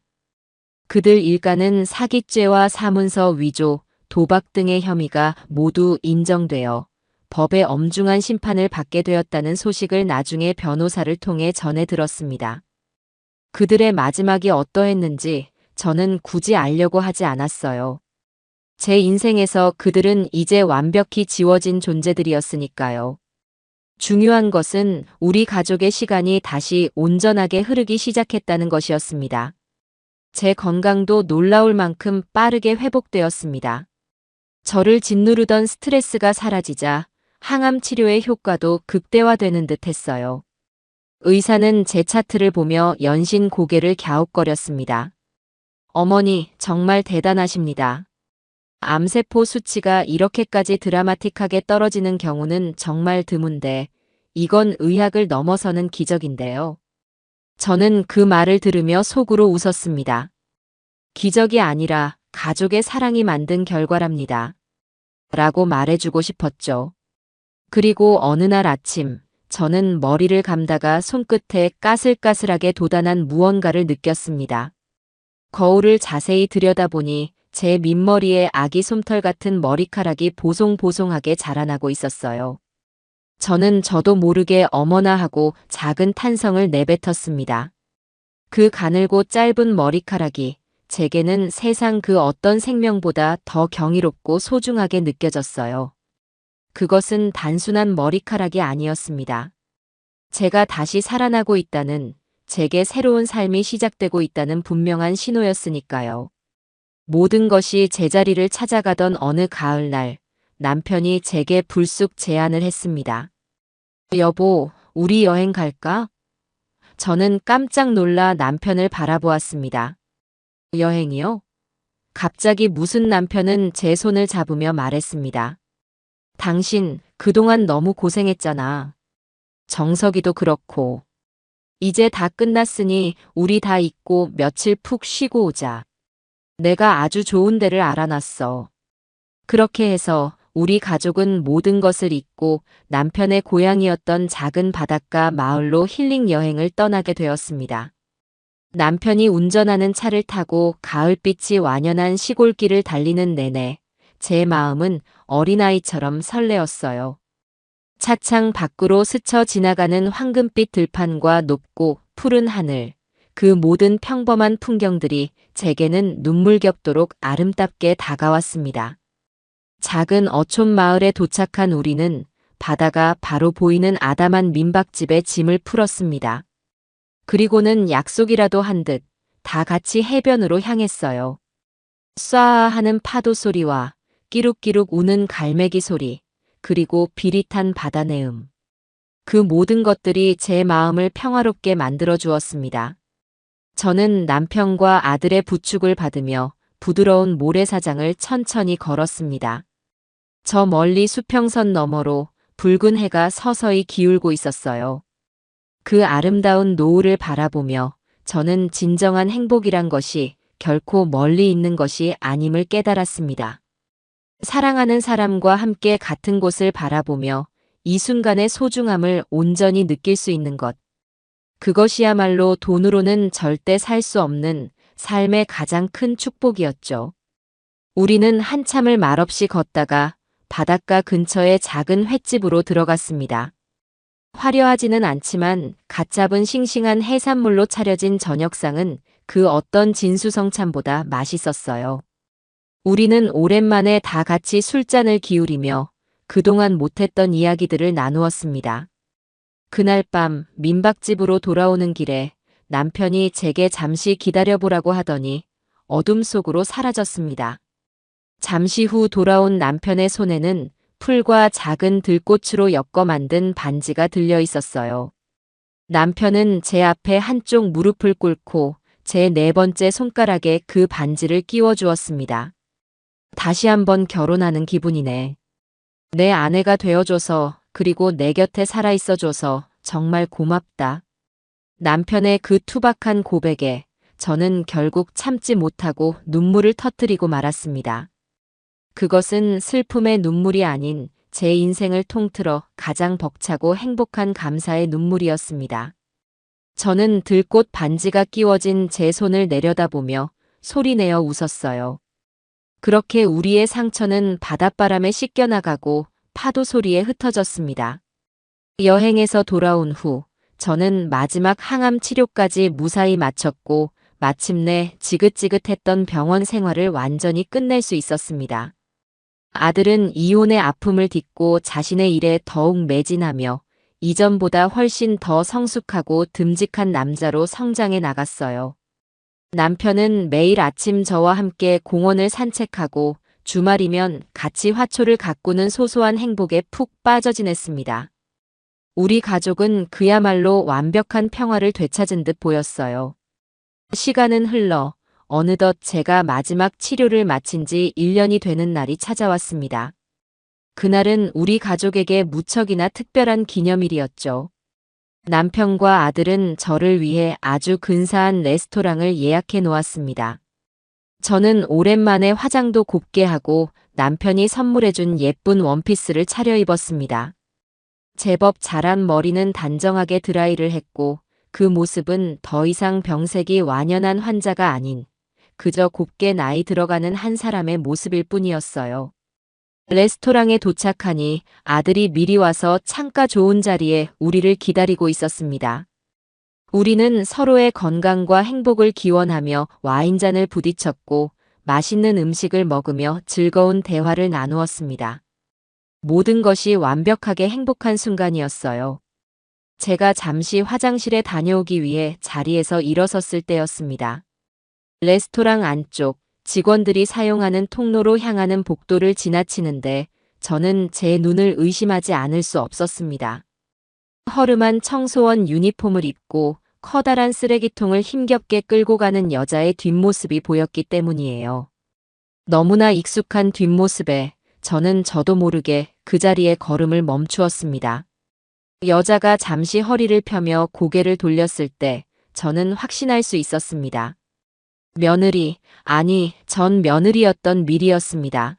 그들 일가는 사기죄와 사문서 위조, 도박 등의 혐의가 모두 인정되어 법의 엄중한 심판을 받게 되었다는 소식을 나중에 변호사를 통해 전해 들었습니다. 그들의 마지막이 어떠했는지 저는 굳이 알려고 하지 않았어요. 제 인생에서 그들은 이제 완벽히 지워진 존재들이었으니까요. 중요한 것은 우리 가족의 시간이 다시 온전하게 흐르기 시작했다는 것이었습니다. 제 건강도 놀라울 만큼 빠르게 회복되었습니다. 저를 짓누르던 스트레스가 사라지자 항암 치료의 효과도 극대화되는 듯 했어요. 의사는 제 차트를 보며 연신 고개를 갸웃거렸습니다. 어머니, 정말 대단하십니다. 암세포 수치가 이렇게까지 드라마틱하게 떨어지는 경우는 정말 드문데, 이건 의학을 넘어서는 기적인데요. 저는 그 말을 들으며 속으로 웃었습니다. 기적이 아니라 가족의 사랑이 만든 결과랍니다. 라고 말해주고 싶었죠. 그리고 어느 날 아침, 저는 머리를 감다가 손끝에 까슬까슬하게 돋아난 무언가를 느꼈습니다. 거울을 자세히 들여다보니 제 밑머리에 아기 솜털 같은 머리카락이 보송보송하게 자라나고 있었어요. 저는 저도 모르게 어머나 하고 작은 탄성을 내뱉었습니다. 그 가늘고 짧은 머리카락이 제게는 세상 그 어떤 생명보다 더 경이롭고 소중하게 느껴졌어요. 그것은 단순한 머리카락이 아니었습니다. 제가 다시 살아나고 있다는, 제게 새로운 삶이 시작되고 있다는 분명한 신호였으니까요. 모든 것이 제자리를 찾아가던 어느 가을날, 남편이 제게 불쑥 제안을 했습니다. 여보, 우리 여행 갈까? 저는 깜짝 놀라 남편을 바라보았습니다. 여행이요? 갑자기 무슨? 남편은 제 손을 잡으며 말했습니다. 당신, 그동안 너무 고생했잖아. 정석이도 그렇고. 이제 다 끝났으니 우리 다 잊고 며칠 푹 쉬고 오자. 내가 아주 좋은 데를 알아놨어. 그렇게 해서 우리 가족은 모든 것을 잊고 남편의 고향이었던 작은 바닷가 마을로 힐링 여행을 떠나게 되었습니다. 남편이 운전하는 차를 타고 가을빛이 완연한 시골길을 달리는 내내 제 마음은 어린아이처럼 설레었어요. 차창 밖으로 스쳐 지나가는 황금빛 들판과 높고 푸른 하늘, 그 모든 평범한 풍경들이 제게는 눈물겹도록 아름답게 다가왔습니다. 작은 어촌 마을에 도착한 우리는 바다가 바로 보이는 아담한 민박집에 짐을 풀었습니다. 그리고는 약속이라도 한 듯 다 같이 해변으로 향했어요. 쏴 하는 파도 소리와 끼룩끼룩 우는 갈매기 소리, 그리고 비릿한 바다 내음. 그 모든 것들이 제 마음을 평화롭게 만들어 주었습니다. 저는 남편과 아들의 부축을 받으며 부드러운 모래사장을 천천히 걸었습니다. 저 멀리 수평선 너머로 붉은 해가 서서히 기울고 있었어요. 그 아름다운 노을을 바라보며 저는 진정한 행복이란 것이 결코 멀리 있는 것이 아님을 깨달았습니다. 사랑하는 사람과 함께 같은 곳을 바라보며 이 순간의 소중함을 온전히 느낄 수 있는 것. 그것이야말로 돈으로는 절대 살 수 없는 삶의 가장 큰 축복이었죠. 우리는 한참을 말없이 걷다가 바닷가 근처의 작은 횟집으로 들어갔습니다. 화려하지는 않지만 갓 잡은 싱싱한 해산물로 차려진 저녁상은 그 어떤 진수성찬보다 맛있었어요. 우리는 오랜만에 다 같이 술잔을 기울이며 그동안 못했던 이야기들을 나누었습니다. 그날 밤 민박집으로 돌아오는 길에 남편이 제게 잠시 기다려보라고 하더니 어둠 속으로 사라졌습니다. 잠시 후 돌아온 남편의 손에는 풀과 작은 들꽃으로 엮어 만든 반지가 들려 있었어요. 남편은 제 앞에 한쪽 무릎을 꿇고 제 네 번째 손가락에 그 반지를 끼워 주었습니다. 다시 한번 결혼하는 기분이네. 내 아내가 되어줘서, 그리고 내 곁에 살아있어줘서 정말 고맙다. 남편의 그 투박한 고백에 저는 결국 참지 못하고 눈물을 터뜨리고 말았습니다. 그것은 슬픔의 눈물이 아닌 제 인생을 통틀어 가장 벅차고 행복한 감사의 눈물이었습니다. 저는 들꽃 반지가 끼워진 제 손을 내려다보며 소리내어 웃었어요. 그렇게 우리의 상처는 바닷바람에 씻겨나가고 파도 소리에 흩어졌습니다. 여행에서 돌아온 후 저는 마지막 항암 치료까지 무사히 마쳤고 마침내 지긋지긋했던 병원 생활을 완전히 끝낼 수 있었습니다. 아들은 이혼의 아픔을 딛고 자신의 일에 더욱 매진하며 이전보다 훨씬 더 성숙하고 듬직한 남자로 성장해 나갔어요. 남편은 매일 아침 저와 함께 공원을 산책하고 주말이면 같이 화초를 가꾸는 소소한 행복에 푹 빠져 지냈습니다. 우리 가족은 그야말로 완벽한 평화를 되찾은 듯 보였어요. 시간은 흘러 어느덧 제가 마지막 치료를 마친 지 1년이 되는 날이 찾아왔습니다. 그날은 우리 가족에게 무척이나 특별한 기념일이었죠. 남편과 아들은 저를 위해 아주 근사한 레스토랑을 예약해 놓았습니다. 저는 오랜만에 화장도 곱게 하고 남편이 선물해준 예쁜 원피스를 차려입었습니다. 제법 자란 머리는 단정하게 드라이를 했고 그 모습은 더 이상 병색이 완연한 환자가 아닌 그저 곱게 나이 들어가는 한 사람의 모습일 뿐이었어요. 레스토랑에 도착하니 아들이 미리 와서 창가 좋은 자리에 우리를 기다리고 있었습니다. 우리는 서로의 건강과 행복을 기원하며 와인잔을 부딪혔고 맛있는 음식을 먹으며 즐거운 대화를 나누었습니다. 모든 것이 완벽하게 행복한 순간이었어요. 제가 잠시 화장실에 다녀오기 위해 자리에서 일어섰을 때였습니다. 레스토랑 안쪽 직원들이 사용하는 통로로 향하는 복도를 지나치는데 저는 제 눈을 의심하지 않을 수 없었습니다. 허름한 청소원 유니폼을 입고 커다란 쓰레기통을 힘겹게 끌고 가는 여자의 뒷모습이 보였기 때문이에요. 너무나 익숙한 뒷모습에 저는 저도 모르게 그 자리에 걸음을 멈추었습니다. 여자가 잠시 허리를 펴며 고개를 돌렸을 때 저는 확신할 수 있었습니다. 며느리, 아니, 전 며느리였던 미리였습니다.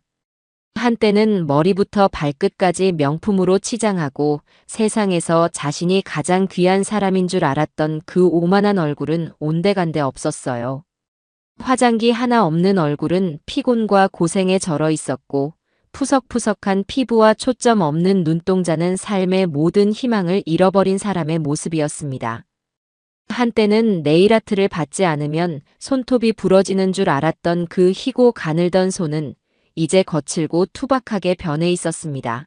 한때는 머리부터 발끝까지 명품으로 치장하고 세상에서 자신이 가장 귀한 사람인 줄 알았던 그 오만한 얼굴은 온데간데 없었어요. 화장기 하나 없는 얼굴은 피곤과 고생에 절어 있었고 푸석푸석한 피부와 초점 없는 눈동자는 삶의 모든 희망을 잃어버린 사람의 모습이었습니다. 한때는 네일아트를 받지 않으면 손톱이 부러지는 줄 알았던 그 희고 가늘던 손은 이제 거칠고 투박하게 변해 있었습니다.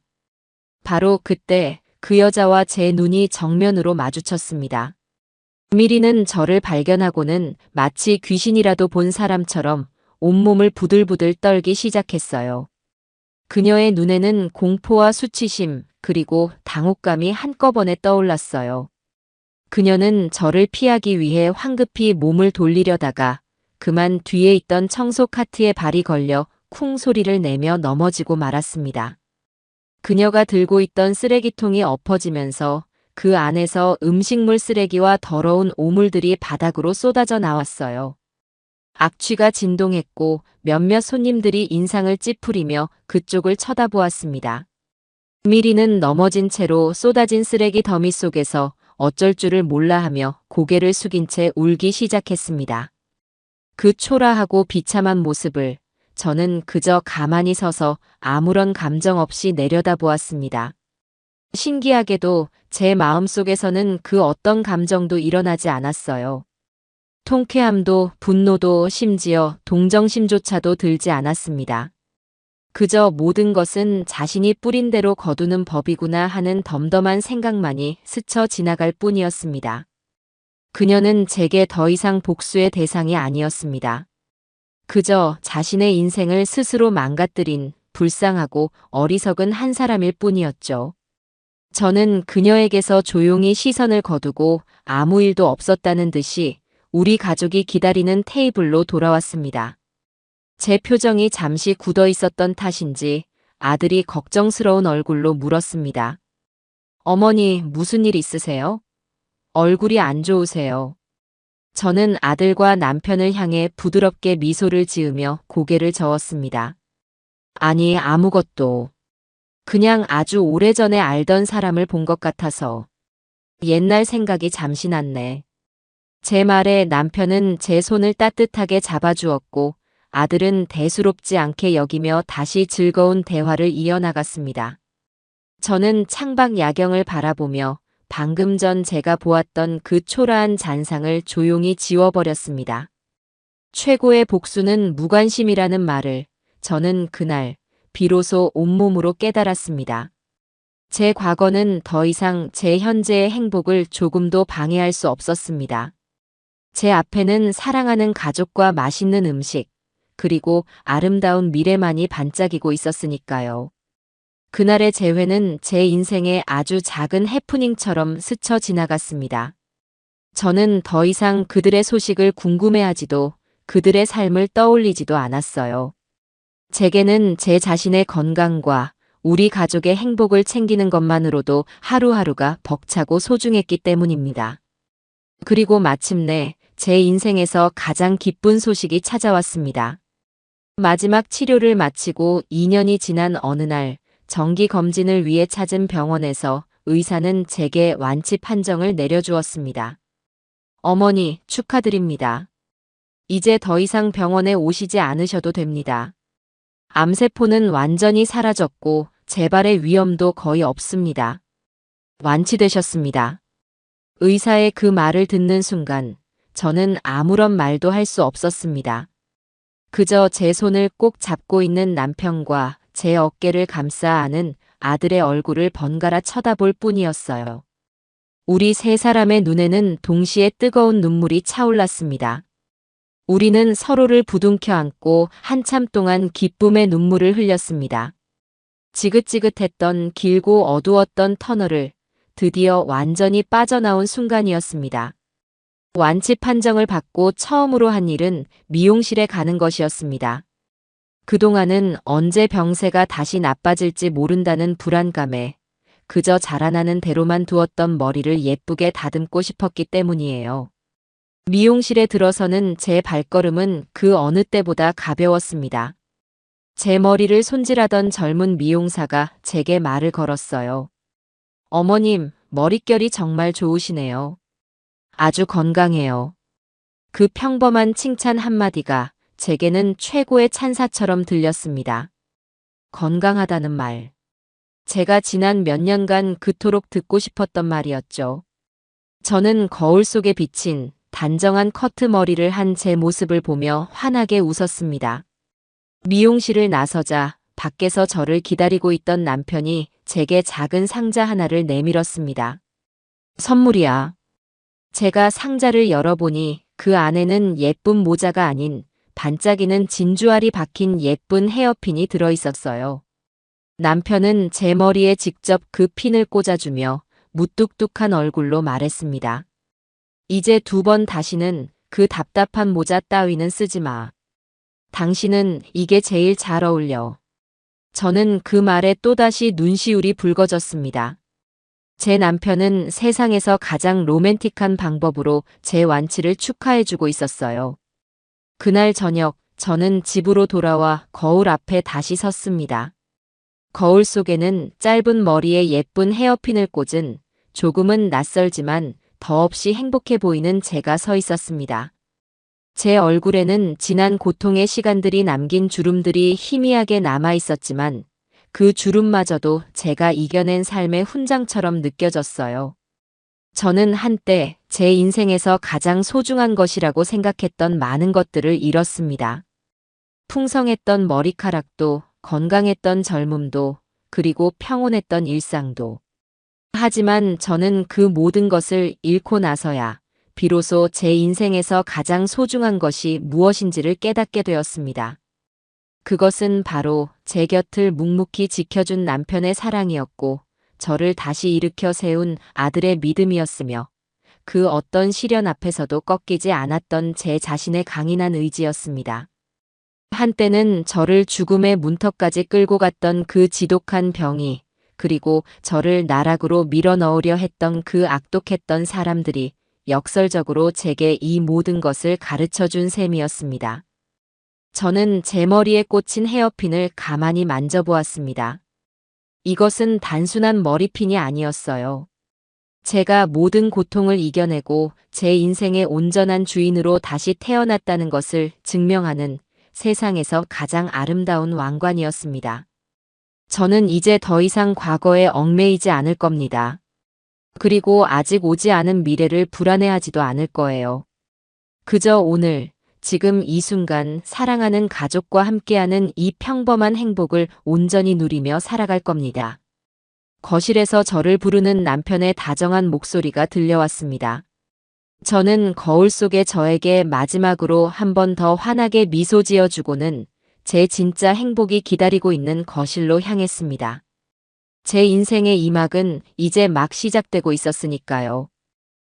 바로 그때 그 여자와 제 눈이 정면으로 마주쳤습니다. 미리는 저를 발견하고는 마치 귀신이라도 본 사람처럼 온몸을 부들부들 떨기 시작했어요. 그녀의 눈에는 공포와 수치심 그리고 당혹감이 한꺼번에 떠올랐어요. 그녀는 저를 피하기 위해 황급히 몸을 돌리려다가 그만 뒤에 있던 청소 카트에 발이 걸려 쿵 소리를 내며 넘어지고 말았습니다. 그녀가 들고 있던 쓰레기통이 엎어지면서 그 안에서 음식물 쓰레기와 더러운 오물들이 바닥으로 쏟아져 나왔어요. 악취가 진동했고 몇몇 손님들이 인상을 찌푸리며 그쪽을 쳐다보았습니다. 미리는 넘어진 채로 쏟아진 쓰레기 더미 속에서 어쩔 줄을 몰라 하며 고개를 숙인 채 울기 시작했습니다. 그 초라하고 비참한 모습을 저는 그저 가만히 서서 아무런 감정 없이 내려다보았습니다. 신기하게도 제 마음속에서는 그 어떤 감정도 일어나지 않았어요. 통쾌함도 분노도 심지어 동정심조차도 들지 않았습니다. 그저 모든 것은 자신이 뿌린 대로 거두는 법이구나 하는 덤덤한 생각만이 스쳐 지나갈 뿐이었습니다. 그녀는 제게 더 이상 복수의 대상이 아니었습니다. 그저 자신의 인생을 스스로 망가뜨린 불쌍하고 어리석은 한 사람일 뿐이었죠. 저는 그녀에게서 조용히 시선을 거두고 아무 일도 없었다는 듯이 우리 가족이 기다리는 테이블로 돌아왔습니다. 제 표정이 잠시 굳어 있었던 탓인지 아들이 걱정스러운 얼굴로 물었습니다. 어머니, 무슨 일 있으세요? 얼굴이 안 좋으세요. 저는 아들과 남편을 향해 부드럽게 미소를 지으며 고개를 저었습니다. 아니, 아무것도. 그냥 아주 오래전에 알던 사람을 본 것 같아서. 옛날 생각이 잠시 났네. 제 말에 남편은 제 손을 따뜻하게 잡아주었고 아들은 대수롭지 않게 여기며 다시 즐거운 대화를 이어나갔습니다. 저는 창밖 야경을 바라보며 방금 전 제가 보았던 그 초라한 잔상을 조용히 지워버렸습니다. 최고의 복수는 무관심이라는 말을 저는 그날 비로소 온몸으로 깨달았습니다. 제 과거는 더 이상 제 현재의 행복을 조금도 방해할 수 없었습니다. 제 앞에는 사랑하는 가족과 맛있는 음식, 그리고 아름다운 미래만이 반짝이고 있었으니까요. 그날의 재회는 제 인생의 아주 작은 해프닝처럼 스쳐 지나갔습니다. 저는 더 이상 그들의 소식을 궁금해하지도 그들의 삶을 떠올리지도 않았어요. 제게는 제 자신의 건강과 우리 가족의 행복을 챙기는 것만으로도 하루하루가 벅차고 소중했기 때문입니다. 그리고 마침내 제 인생에서 가장 기쁜 소식이 찾아왔습니다. 마지막 치료를 마치고 2년이 지난 어느 날 정기 검진을 위해 찾은 병원에서 의사는 제게 완치 판정을 내려주었습니다. 어머니, 축하드립니다. 이제 더 이상 병원에 오시지 않으셔도 됩니다. 암세포는 완전히 사라졌고 재발의 위험도 거의 없습니다. 완치되셨습니다. 의사의 그 말을 듣는 순간 저는 아무런 말도 할 수 없었습니다. 그저 제 손을 꼭 잡고 있는 남편과 제 어깨를 감싸 안은 아들의 얼굴을 번갈아 쳐다볼 뿐이었어요. 우리 세 사람의 눈에는 동시에 뜨거운 눈물이 차올랐습니다. 우리는 서로를 부둥켜 안고 한참 동안 기쁨의 눈물을 흘렸습니다. 지긋지긋했던 길고 어두웠던 터널을 드디어 완전히 빠져나온 순간이었습니다. 완치 판정을 받고 처음으로 한 일은 미용실에 가는 것이었습니다. 그동안은 언제 병세가 다시 나빠질지 모른다는 불안감에 그저 자라나는 대로만 두었던 머리를 예쁘게 다듬고 싶었기 때문이에요. 미용실에 들어서는 제 발걸음은 그 어느 때보다 가벼웠습니다. 제 머리를 손질하던 젊은 미용사가 제게 말을 걸었어요. 어머님, 머릿결이 정말 좋으시네요. 아주 건강해요. 그 평범한 칭찬 한마디가 제게는 최고의 찬사처럼 들렸습니다. 건강하다는 말. 제가 지난 몇 년간 그토록 듣고 싶었던 말이었죠. 저는 거울 속에 비친 단정한 커트 머리를 한 제 모습을 보며 환하게 웃었습니다. 미용실을 나서자 밖에서 저를 기다리고 있던 남편이 제게 작은 상자 하나를 내밀었습니다. 선물이야. 제가 상자를 열어보니 그 안에는 예쁜 모자가 아닌 반짝이는 진주알이 박힌 예쁜 헤어핀이 들어있었어요. 남편은 제 머리에 직접 그 핀을 꽂아주며 무뚝뚝한 얼굴로 말했습니다. 이제 2번 다시는 그 답답한 모자 따위는 쓰지 마. 당신은 이게 제일 잘 어울려. 저는 그 말에 또다시 눈시울이 붉어졌습니다. 제 남편은 세상에서 가장 로맨틱한 방법으로 제 완치를 축하해주고 있었어요. 그날 저녁 저는 집으로 돌아와 거울 앞에 다시 섰습니다. 거울 속에는 짧은 머리에 예쁜 헤어핀을 꽂은 조금은 낯설지만 더없이 행복해 보이는 제가 서 있었습니다. 제 얼굴에는 지난 고통의 시간들이 남긴 주름들이 희미하게 남아 있었지만 그 주름마저도 제가 이겨낸 삶의 훈장처럼 느껴졌어요. 저는 한때 제 인생에서 가장 소중한 것이라고 생각했던 많은 것들을 잃었습니다. 풍성했던 머리카락도, 건강했던 젊음도, 그리고 평온했던 일상도. 하지만 저는 그 모든 것을 잃고 나서야 비로소 제 인생에서 가장 소중한 것이 무엇인지를 깨닫게 되었습니다. 그것은 바로 제 곁을 묵묵히 지켜준 남편의 사랑이었고, 저를 다시 일으켜 세운 아들의 믿음이었으며, 그 어떤 시련 앞에서도 꺾이지 않았던 제 자신의 강인한 의지였습니다. 한때는 저를 죽음의 문턱까지 끌고 갔던 그 지독한 병이, 그리고 저를 나락으로 밀어넣으려 했던 그 악독했던 사람들이 역설적으로 제게 이 모든 것을 가르쳐준 셈이었습니다. 저는 제 머리에 꽂힌 헤어핀을 가만히 만져보았습니다. 이것은 단순한 머리핀이 아니었어요. 제가 모든 고통을 이겨내고 제 인생의 온전한 주인으로 다시 태어났다는 것을 증명하는 세상에서 가장 아름다운 왕관이었습니다. 저는 이제 더 이상 과거에 얽매이지 않을 겁니다. 그리고 아직 오지 않은 미래를 불안해하지도 않을 거예요. 그저 오늘, 지금 이 순간 사랑하는 가족과 함께하는 이 평범한 행복을 온전히 누리며 살아갈 겁니다. 거실에서 저를 부르는 남편의 다정한 목소리가 들려왔습니다. 저는 거울 속에 저에게 마지막으로 한 번 더 환하게 미소 지어주고는 제 진짜 행복이 기다리고 있는 거실로 향했습니다. 제 인생의 이막은 이제 막 시작되고 있었으니까요.